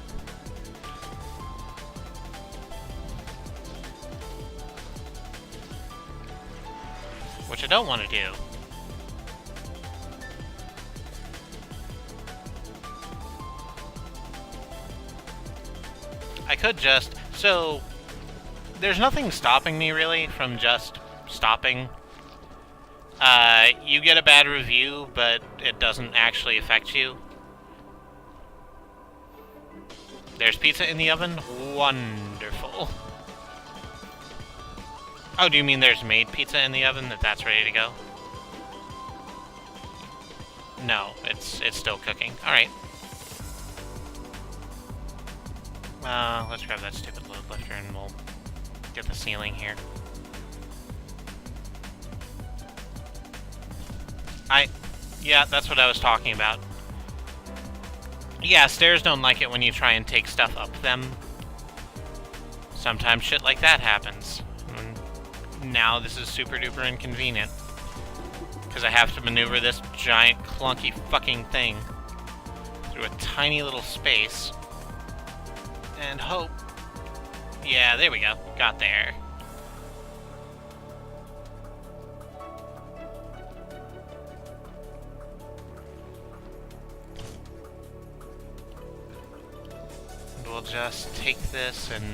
[SPEAKER 7] Which I don't want to do. I could just... So, there's nothing stopping me, really, from just stopping. You get a bad review, but it doesn't actually affect you. There's pizza in the oven? Wonderful. Oh, do you mean there's made pizza in the oven, that's ready to go? No, it's still cooking. Alright. Let's grab that stupid load lifter and we'll get the ceiling here. Yeah, that's what I was talking about. Yeah, stairs don't like it when you try and take stuff up them. Sometimes shit like that happens. And now this is super duper inconvenient. Because I have to maneuver this giant clunky fucking thing through a tiny little space. And hope. Yeah, there we go. Got there. We'll just take this and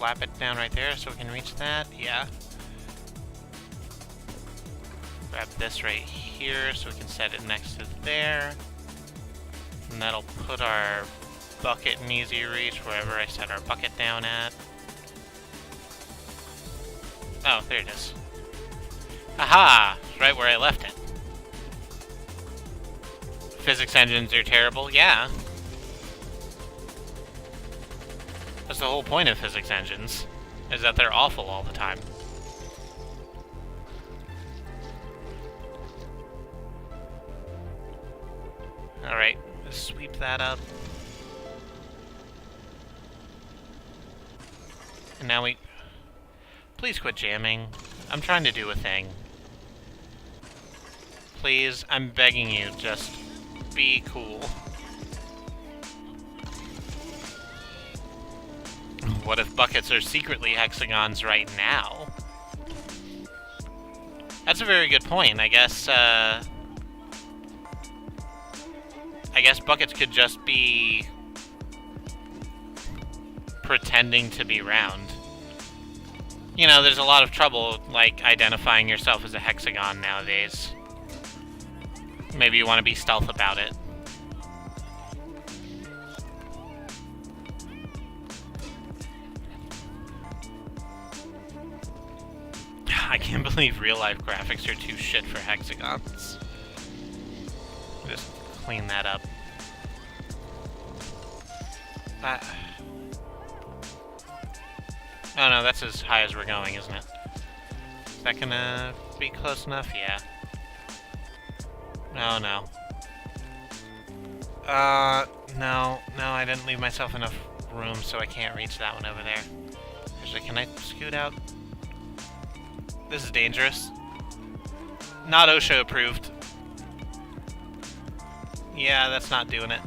[SPEAKER 7] slap it down right there so we can reach that. Yeah. Grab this right here so we can set it next to there. And that'll put our bucket in easy reach wherever I set our bucket down at. Oh, there it is. Aha! Right where I left it. Physics engines are terrible? Yeah. That's the whole point of physics engines, is that they're awful all the time. Alright, let's sweep that up. And now we... Please quit jamming. I'm trying to do a thing. Please, I'm begging you, just be cool. What if buckets are secretly hexagons right now? That's a very good point. I guess buckets could just be pretending to be round. You know, there's a lot of trouble, like, identifying yourself as a hexagon nowadays. Maybe you want to be stealth about it. I can't believe real-life graphics are too shit for hexagons. Just clean that up. Oh no, that's as high as we're going, isn't it? Is that gonna be close enough? Yeah. Oh no. No, I didn't leave myself enough room, so I can't reach that one over there. Actually, can I scoot out? This is dangerous. Not OSHA approved. Yeah, that's not doing it.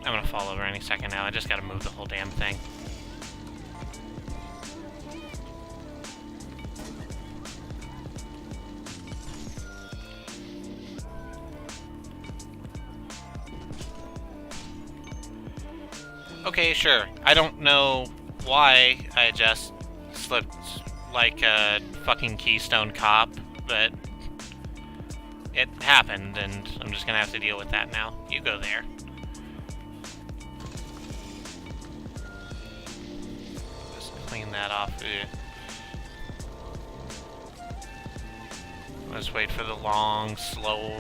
[SPEAKER 7] I'm gonna fall over any second now. I just gotta move the whole damn thing. Okay, sure. I don't know why I just slipped like a fucking Keystone Cop, but it happened, and I'm just gonna have to deal with that now. You go there. Just clean that off. Let's wait for the long, slow...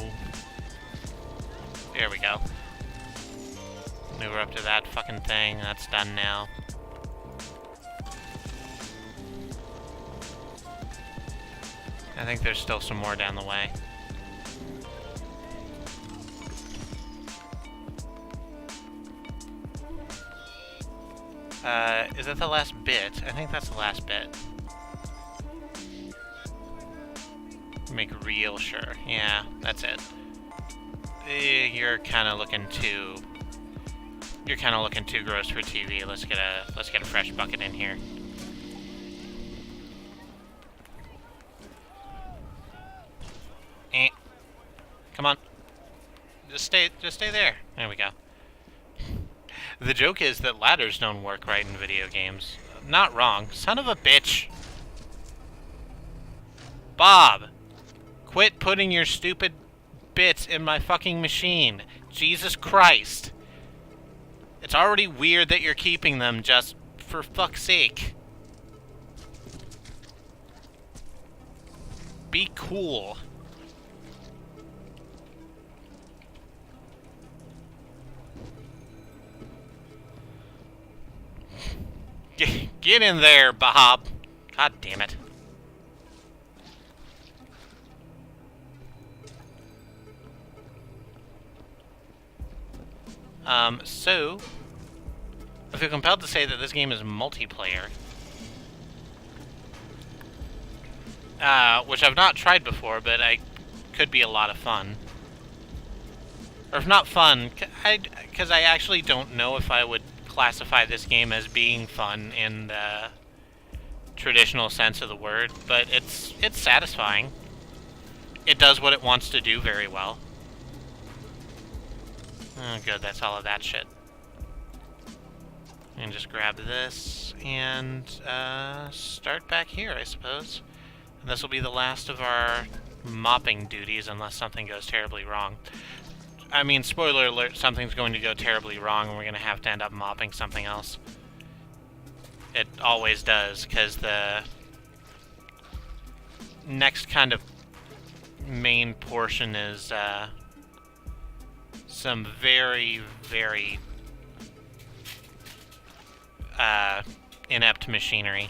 [SPEAKER 7] There we go. Maneuver up to that fucking thing. That's done now. I think there's still some more down the way. Is that the last bit? I think that's the last bit. Make real sure. Yeah, that's it. You're kind of looking too... You're kind of looking too gross for TV. Let's get a fresh bucket in here. Come on. Just stay there. There we go. The joke is that ladders don't work right in video games. Not wrong. Son of a bitch. Bob! Quit putting your stupid bits in my fucking machine. Jesus Christ. It's already weird that you're keeping them, just for fuck's sake. Be cool. Get in there, Bob. God damn it. So, I feel compelled to say that this game is multiplayer. Which I've not tried before, but could be a lot of fun. Or if not fun, because I actually don't know if I would classify this game as being fun in the traditional sense of the word, but it's satisfying. It does what it wants to do very well. Oh, good, that's all of that shit. And just grab this and start back here, I suppose. And this will be the last of our mopping duties unless something goes terribly wrong. I mean, spoiler alert, something's going to go terribly wrong and we're going to have to end up mopping something else. It always does, because the next kind of main portion is some very, very inept machinery.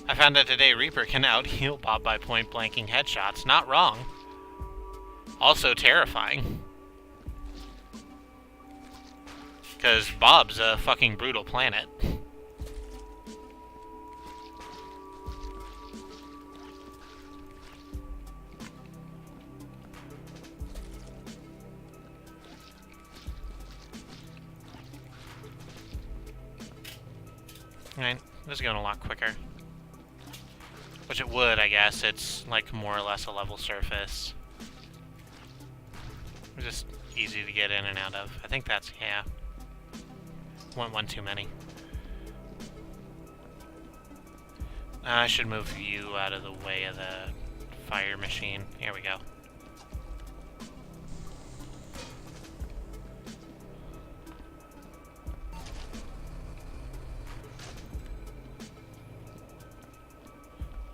[SPEAKER 7] I found out today Reaper can out-heal Bob by point-blanking headshots. Not wrong. Also terrifying. Because Bob's a fucking brutal planet. Alright, this is going a lot quicker. Which it would, I guess. It's like more or less a level surface. Just easy to get in and out of. I think that's, yeah. One too many. I should move you out of the way of the fire machine. Here we go.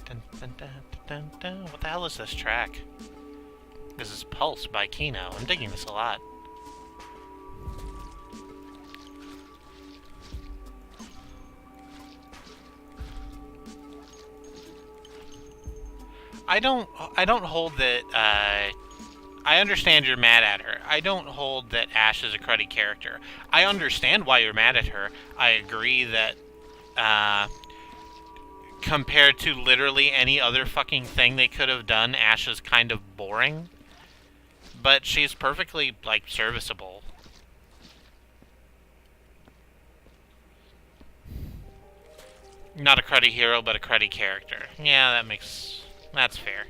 [SPEAKER 7] Dun, dun, dun, dun, dun. What the hell is this track? This is Pulse by Kino. I'm digging this a lot. I don't hold that, I understand you're mad at her. I don't hold that Ash is a cruddy character. I understand why you're mad at her. I agree that, compared to literally any other fucking thing they could have done, Ash is kind of boring. But she's perfectly, like, serviceable. Not a cruddy hero, but a cruddy character. Yeah, that's fair.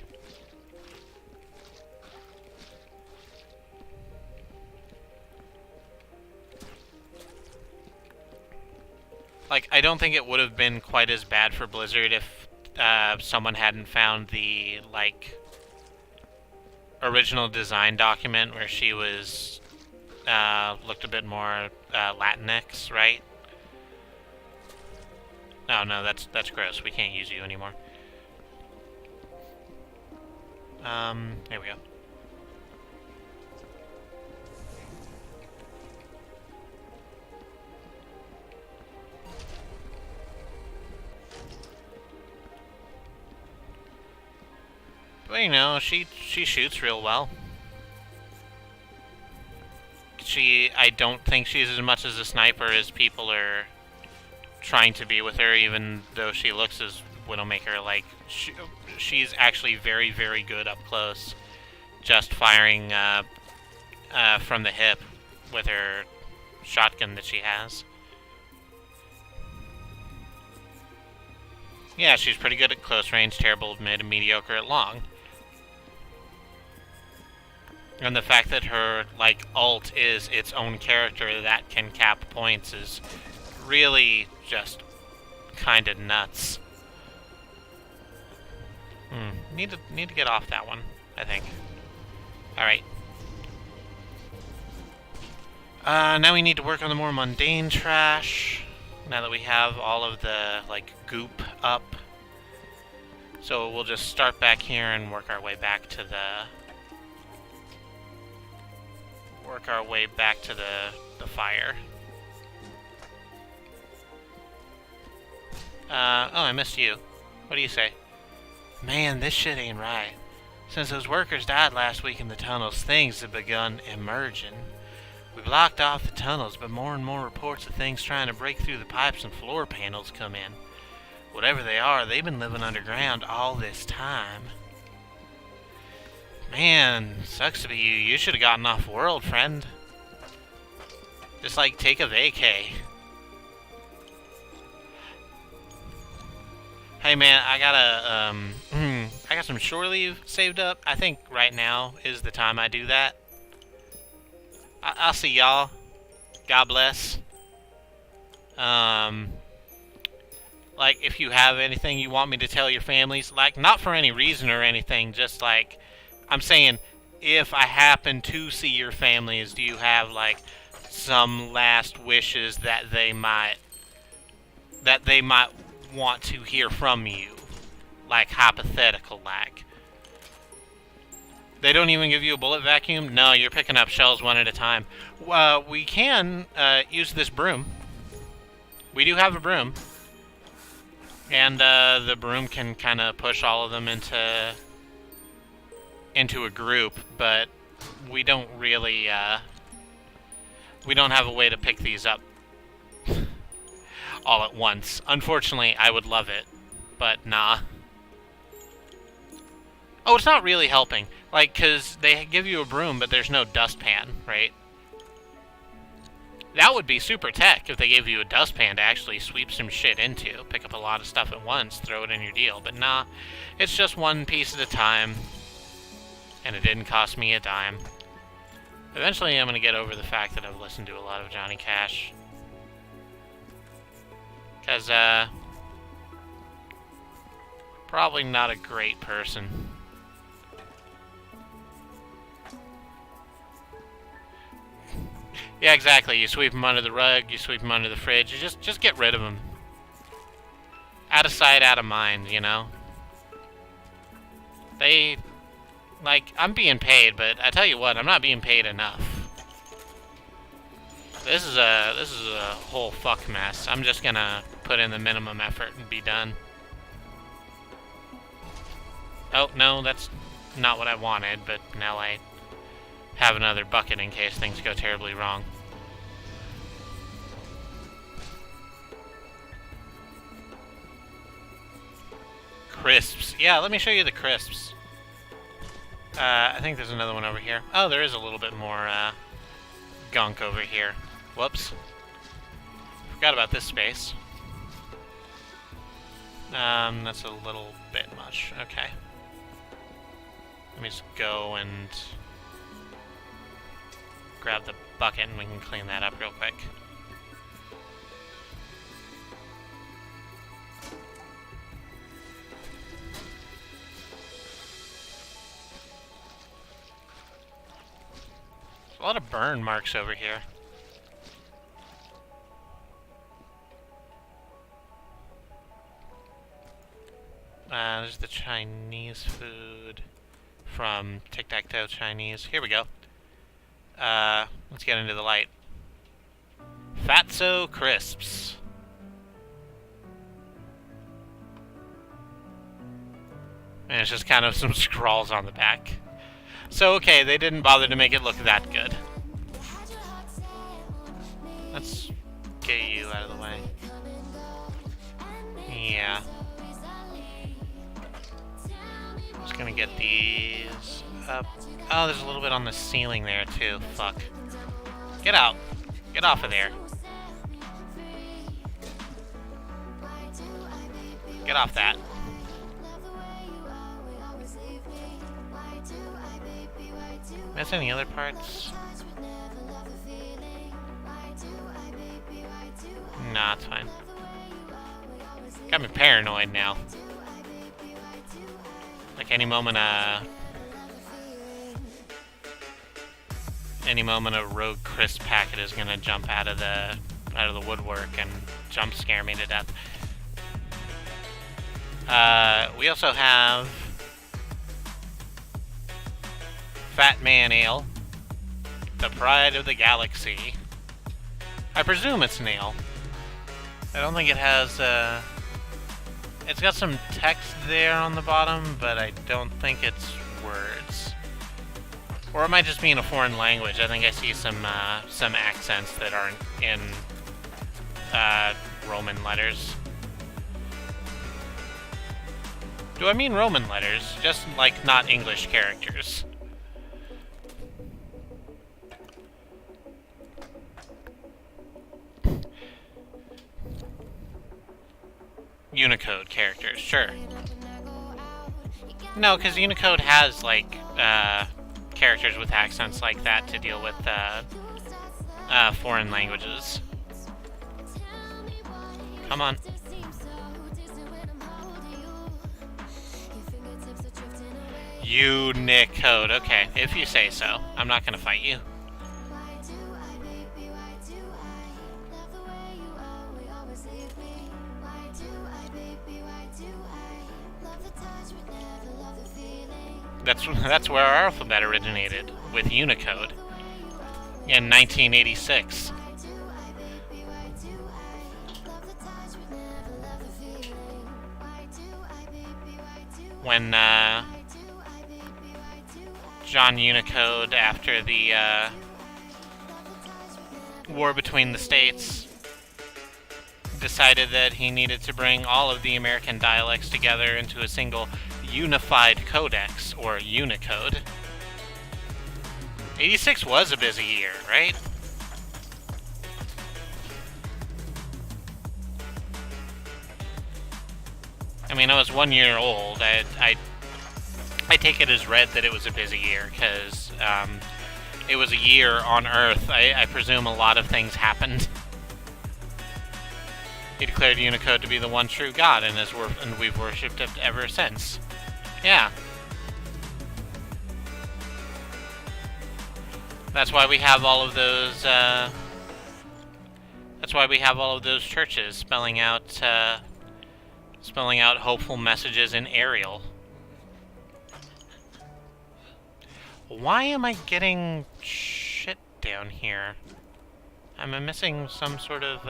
[SPEAKER 7] Like, I don't think it would have been quite as bad for Blizzard if someone hadn't found the, like, original design document where she was, looked a bit more Latinx, right? Oh, no, that's gross. We can't use you anymore. There we go. But, you know, she shoots real well. I don't think she's as much as a sniper as people are trying to be with her, even though she looks as Widowmaker. Like, she's actually very, very good up close, just firing from the hip with her shotgun that she has. Yeah, she's pretty good at close range, terrible at mid, and mediocre at long. And the fact that her, like, ult is its own character that can cap points is really just kind of nuts. Need to get off that one, I think. Alright. Now we need to work on the more mundane trash. Now that we have all of the, like, goop up. So we'll just start back here and work our way back to the... the fire. Oh, I missed you. What do you say? Man, this shit ain't right. Since those workers died last week in the tunnels, things have begun emerging. We blocked off the tunnels, but more and more reports of things trying to break through the pipes and floor panels come in. Whatever they are, they've been living underground all this time. Man, sucks to be you. You should have gotten off world, friend. Just, like, take a vacay. Hey, man, I got some shore leave saved up. I think right now is the time I do that. I'll see y'all. God bless. Like, if you have anything you want me to tell your families, like, not for any reason or anything, just like, I'm saying, if I happen to see your families, do you have, like, some last wishes that they might want to hear from you? Like, hypothetical, like. They don't even give you a bullet vacuum? No, you're picking up shells one at a time. We can use this broom. We do have a broom. And the broom can kind of push all of them into a group, but we don't really, we don't have a way to pick these up all at once. Unfortunately, I would love it, but nah. Oh, it's not really helping. Like, because they give you a broom, but there's no dustpan, right? That would be super tech if they gave you a dustpan to actually sweep some shit into. Pick up a lot of stuff at once, throw it in your deal. But nah, it's just one piece at a time. And it didn't cost me a dime. Eventually I'm going to get over the fact that I've listened to a lot of Johnny Cash. Because, probably not a great person. Yeah, exactly. You sweep them under the rug, you sweep them under the fridge, you just get rid of them. Out of sight, out of mind, you know? They, like, I'm being paid, but I tell you what, I'm not being paid enough. This is a whole fuck mess. I'm just gonna put in the minimum effort and be done. Oh, no, that's not what I wanted, but now I have another bucket in case things go terribly wrong. Crisps. Yeah, let me show you the crisps. I think there's another one over here. Oh, there is a little bit more gunk over here. Whoops. Forgot about this space. That's a little bit much. Okay. Let me just go and grab the bucket and we can clean that up real quick. There's a lot of burn marks over here. There's the Chinese food from Tic-Tac-Toe Chinese. Here we go. Let's get into the light. Fatso Crisps. And it's just kind of some scrawls on the back. So, okay, they didn't bother to make it look that good. Let's get you out of the way. Yeah. Just gonna get these up. Oh, there's a little bit on the ceiling there, too. Fuck. Get out. Get off of there. Get off that. Miss any other parts? Nah, it's fine. Got me paranoid now. Like any moment a rogue crisp packet is gonna jump out of the woodwork and jump scare me to death. We also have Fat Man Ale, the pride of the galaxy. I presume it's an ale. I don't think it has, it's got some text there on the bottom, but I don't think it's words. Or it might just be in a foreign language. I think I see some accents that aren't in, Roman letters. Do I mean Roman letters? Just, like, not English characters. Unicode characters, sure. No, because Unicode has, like, characters with accents like that to deal with, foreign languages. Come on. Unicode. Okay, if you say so. I'm not gonna fight you. That's where our alphabet originated, with Unicode in 1986. When John Unicode, after the war between the states, decided that he needed to bring all of the American dialects together into a single unified codex, or Unicode. 86 was a busy year, right? I mean, I was 1 year old. I take it as read that it was a busy year, because it was a year on Earth. I presume a lot of things happened. He declared Unicode to be the one true God, and we've worshipped it ever since. Yeah. That's why we have all of those, that's why we have all of those churches spelling out hopeful messages in Arial. Why am I getting shit down here? Am I missing some sort of,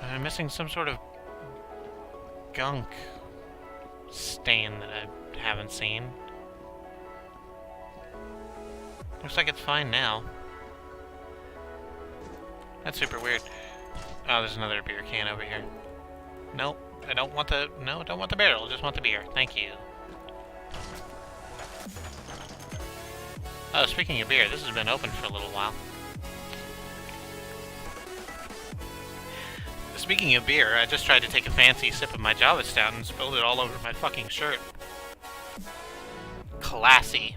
[SPEAKER 7] I'm missing some sort of gunk stain that I haven't seen. Looks like it's fine now. That's super weird. Oh, there's another beer can over here. Nope, I don't want the barrel, I just want the beer. Thank you. Oh, speaking of beer, this has been open for a little while. Speaking of beer, I just tried to take a fancy sip of my Java Stout and spilled it all over my fucking shirt. Classy.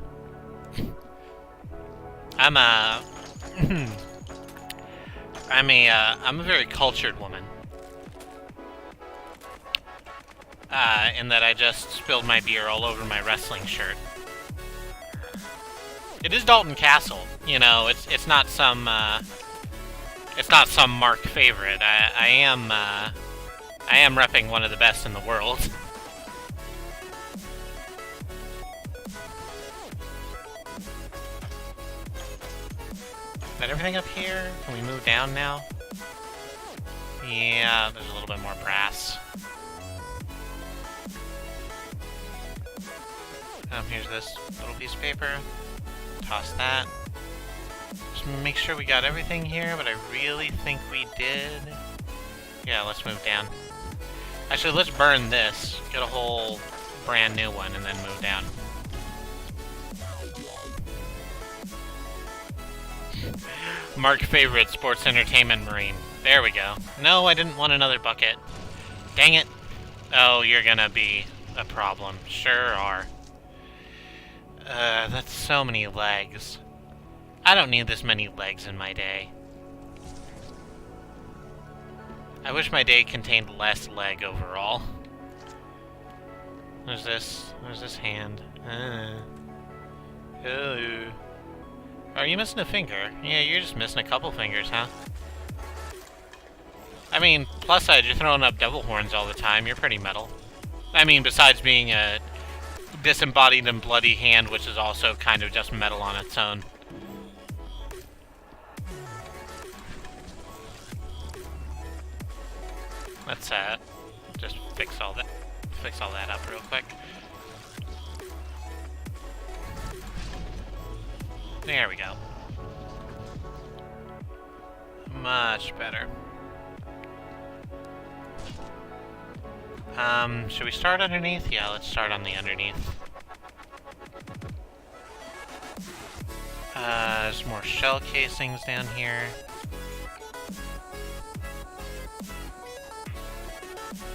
[SPEAKER 7] I'm a very cultured woman. In that I just spilled my beer all over my wrestling shirt. It is Dalton Castle, you know. It's not some Mark favorite. I am repping one of the best in the world. Is that everything up here? Can we move down now? Yeah, there's a little bit more brass. Here's this little piece of paper. Toss that. Just make sure we got everything here, but I really think we did. Yeah, let's move down. Actually, let's burn this. Get a whole brand new one and then move down. Mark favorite sports entertainment marine. There we go. No, I didn't want another bucket. Dang it. Oh, you're gonna be a problem. Sure are. That's so many legs. I don't need this many legs in my day. I wish my day contained less leg overall. There's this hand. Oh. Are you missing a finger? Yeah, you're just missing a couple fingers, huh? I mean, plus side, you're throwing up devil horns all the time. You're pretty metal. I mean, besides being a disembodied and bloody hand, which is also kind of just metal on its own. Let's just fix all that up real quick. There we go. Much better. Should we start underneath? Yeah, let's start on the underneath. There's more shell casings down here.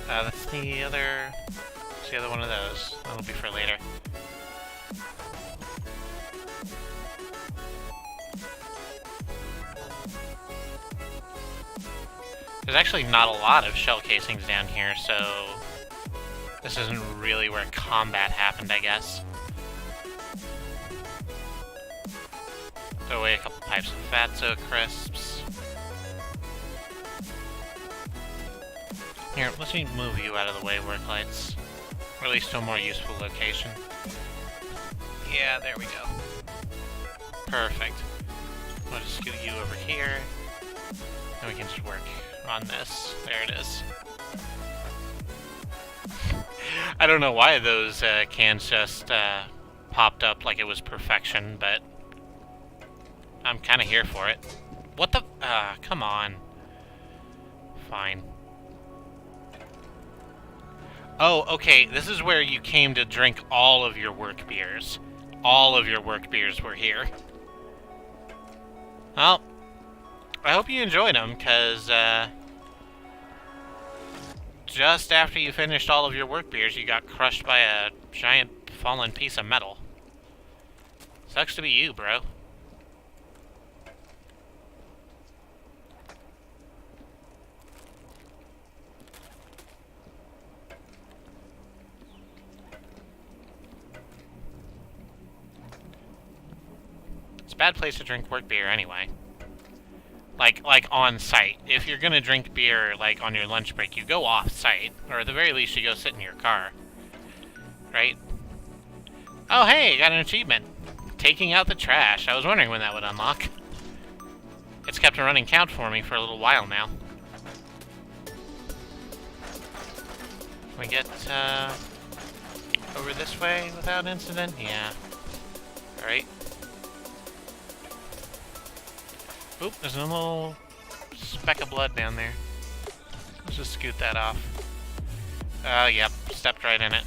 [SPEAKER 7] That's the other one of those. That'll be for later. There's actually not a lot of shell casings down here, so this isn't really where combat happened, I guess. Throw away a couple pipes of Fatso crisps. Here, let's move you out of the way, work lights. Or at least to a more useful location. Yeah, there we go. Perfect. We'll just scoot you over here. And we can just work on this. There it is. I don't know why those cans just popped up like it was perfection, but I'm kind of here for it. What the? Come on. Fine. Oh, okay, this is where you came to drink all of your work beers. All of your work beers were here. Well, I hope you enjoyed them, because, just after you finished all of your work beers, you got crushed by a giant fallen piece of metal. Sucks to be you, bro. It's a bad place to drink work beer anyway. Like on site. If you're gonna drink beer like on your lunch break, you go off site, or at the very least you go sit in your car. Right? Oh hey, got an achievement. Taking out the trash. I was wondering when that would unlock. It's kept a running count for me for a little while now. Can we get over this way without incident? Yeah. Alright. Oop, there's a little speck of blood down there. Let's just scoot that off. Yep, stepped right in it.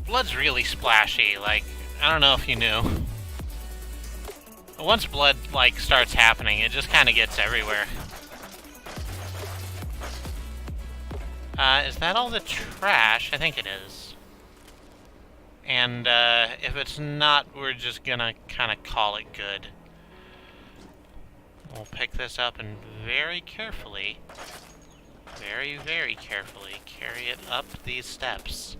[SPEAKER 7] Blood's really splashy, like, I don't know if you knew. Once blood, like, starts happening, it just kind of gets everywhere. Is that all the trash? I think it is. And, if it's not, we're just gonna kind of call it good. We'll pick this up and very carefully, very, very carefully carry it up these steps.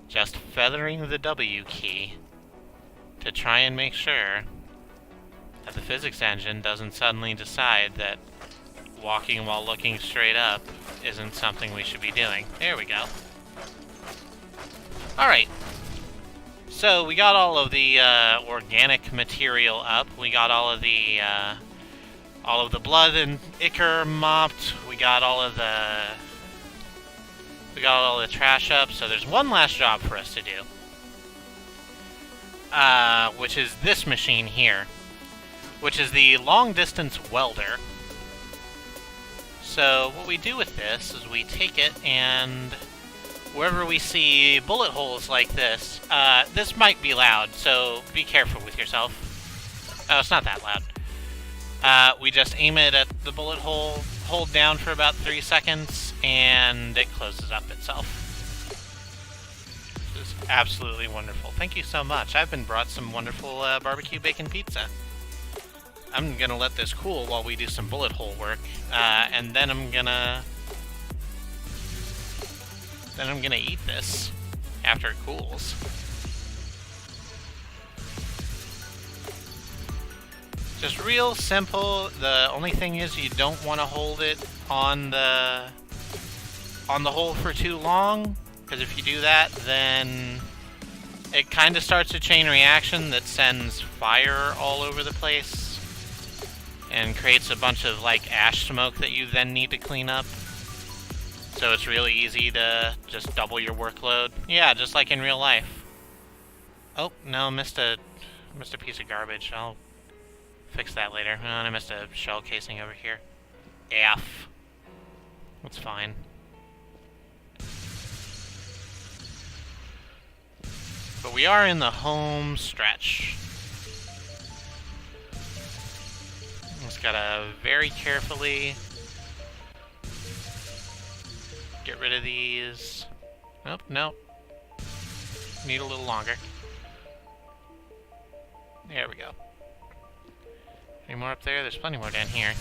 [SPEAKER 7] Just feathering the W key to try and make sure that the physics engine doesn't suddenly decide that walking while looking straight up isn't something we should be doing. There we go. Alright. So, we got all of the organic material up. We got all of the blood and ichor mopped. We got all of the trash up. So there's one last job for us to do. Which is this machine here. Which is the long-distance welder. So what we do with this is we take it and wherever we see bullet holes like this, this might be loud, so be careful with yourself. Oh, it's not that loud. We just aim it at the bullet hole, hold down for about 3 seconds, and it closes up itself. This is absolutely wonderful. Thank you so much. I've been brought some wonderful barbecue bacon pizza. I'm gonna let this cool while we do some bullet hole work, and then I'm gonna eat this after it cools. Just real simple. The only thing is you don't want to hold it on the hole for too long, because if you do that, then it kind of starts a chain reaction that sends fire all over the place and creates a bunch of like ash smoke that you then need to clean up. So it's really easy to just double your workload. Yeah, just like in real life. Oh, no, missed a piece of garbage. I'll fix that later. Oh, and I missed a shell casing over here. F. That's fine. But we are in the home stretch. Just gotta very carefully get rid of these. Nope, nope. Need a little longer. There we go. Any more up there? There's plenty more down here.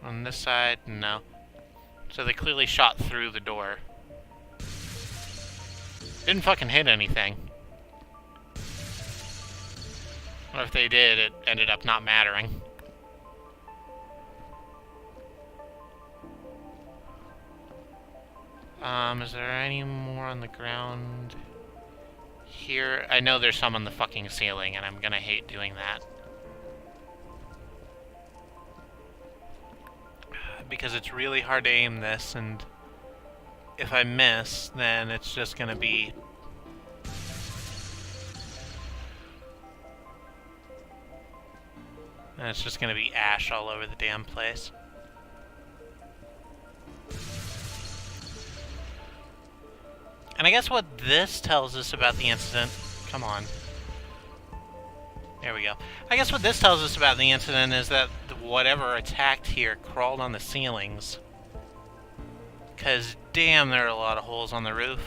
[SPEAKER 7] On this side, no. So they clearly shot through the door. Didn't fucking hit anything. Or if they did, it ended up not mattering. Is there any more on the ground here? I know there's some on the fucking ceiling, and I'm gonna hate doing that. Because it's really hard to aim this, and if I miss, then it's just gonna be... and it's just gonna be ash all over the damn place. And I guess what this tells us about the incident... Come on. There we go. I guess what this tells us about the incident is that whatever attacked here crawled on the ceilings. Because, damn, there are a lot of holes on the roof.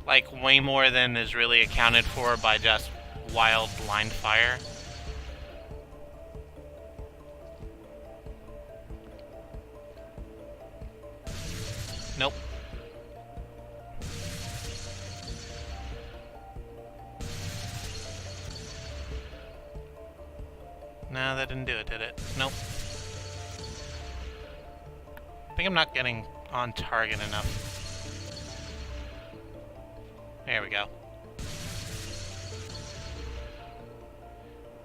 [SPEAKER 7] Like, way more than is really accounted for by just wild blind fire. Nope. No, that didn't do it, did it? Nope. I think I'm not getting on target enough. There we go.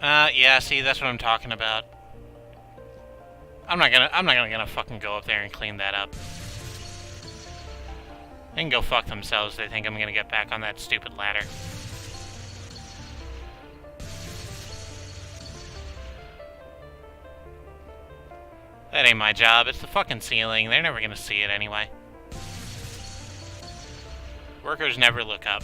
[SPEAKER 7] Yeah, see, that's what I'm talking about. I'm not gonna fucking go up there and clean that up. They can go fuck themselves. They think I'm gonna get back on that stupid ladder. That ain't my job. It's the fucking ceiling. They're never gonna see it anyway. Workers never look up.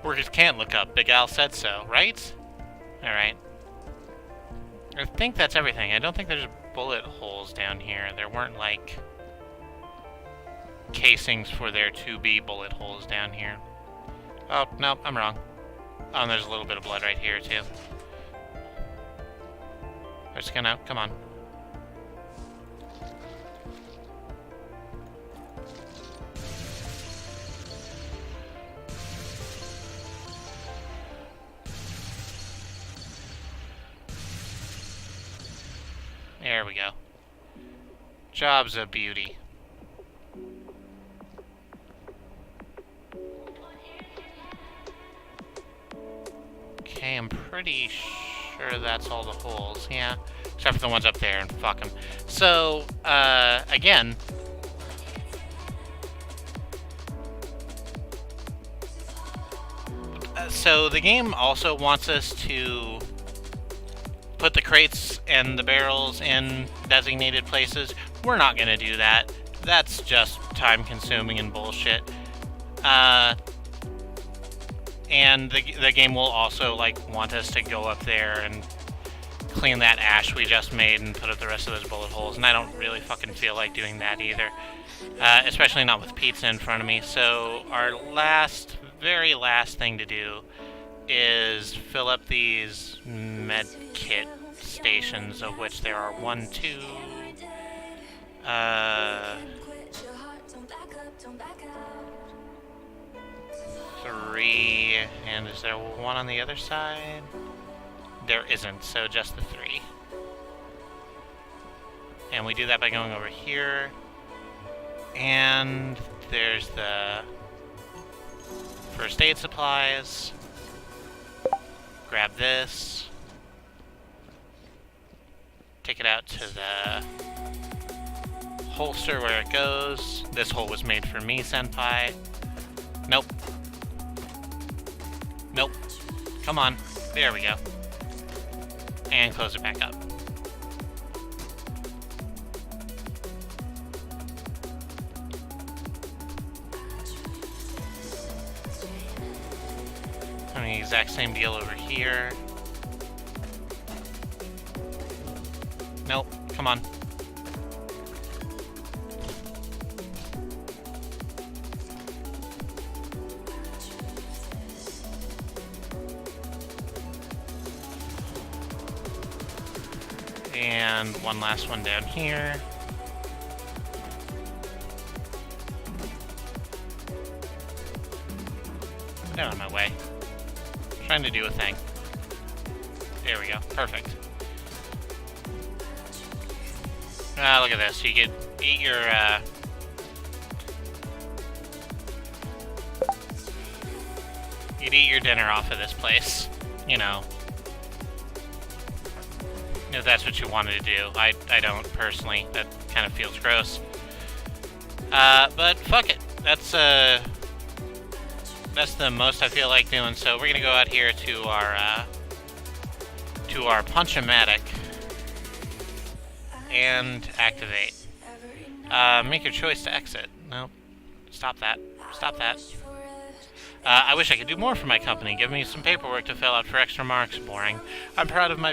[SPEAKER 7] Workers can't look up. Big Al said so, right? Alright. I think that's everything. I don't think there's bullet holes down here. There weren't, like, casings for there to be bullet holes down here. Oh, no, I'm wrong. Oh, and there's a little bit of blood right here, too. We're just gonna... come on. There we go. Job's a beauty. Okay, I'm pretty sure that's all the holes. Yeah, except for the ones up there, and fuck them. So, again... so the game also wants us to put the crates and the barrels in designated places. We're not gonna do that. That's just time-consuming and bullshit. And the game will also, like, want us to go up there and clean that ash we just made and put up the rest of those bullet holes, and I don't really fucking feel like doing that either. Especially not with pizza in front of me. So our very last thing to do is fill up these med kit stations, of which there are 1, 2, 3, and is there one on the other side? There isn't, so just the 3. And we do that by going over here, and there's the first aid supplies. Grab this. Take it out to the holster where it goes. This hole was made for me, senpai. Nope. Nope. Come on. There we go. and close it back up. And the exact same deal over here. Nope, come on. And one last one down here. Get out of my way. I'm trying to do a thing. There we go. Perfect. Ah, look at this. You could eat your, you'd eat your dinner off of this place. You know. If that's what you wanted to do. I don't, personally. That kind of feels gross. But fuck it. That's the most I feel like doing. So we're gonna go out here to our Punch-O-Matic and activate. Make your choice to exit. Nope. Stop that. Stop that. I wish I could do more for my company. Give me some paperwork to fill out for extra marks. Boring. I'm proud of my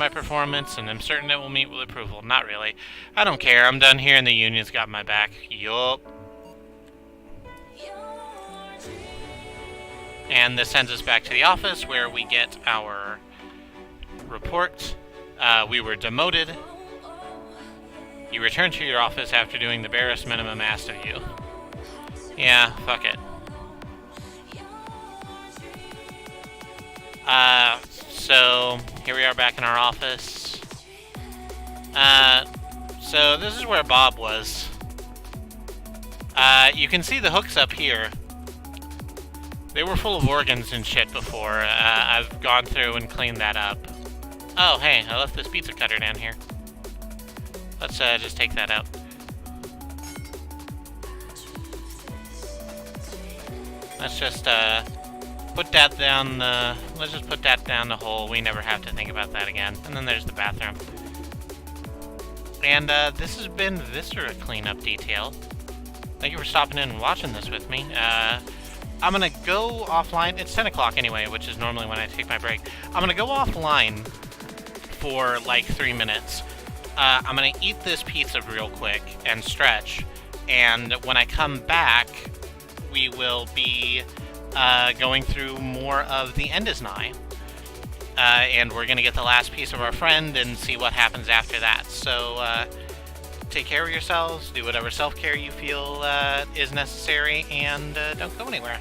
[SPEAKER 7] performance, and I'm certain it will meet with approval. Not really. I don't care. I'm done here, and the union's got my back. Yup. And this sends us back to the office, where we get our report. We were demoted. You return to your office after doing the barest minimum asked of you. Yeah, fuck it. So here we are back in our office. So this is where Bob was. You can see the hooks up here. They were full of organs and shit before. I've gone through and cleaned that up. Oh, hey, I left this pizza cutter down here. Let's just take that out. Let's just put that down the... Let's just put that down the hole. We never have to think about that again. And then there's the bathroom. And this has been Viscera Cleanup Detail. Thank you for stopping in and watching this with me. I'm gonna go offline. It's 10 o'clock anyway, which is normally when I take my break. I'm gonna go offline for like 3 minutes. I'm gonna eat this pizza real quick and stretch. And when I come back, we will be going through more of The End Is Nigh. And we're gonna get the last piece of our friend and see what happens after that. So, take care of yourselves, do whatever self-care you feel is necessary, and don't go anywhere.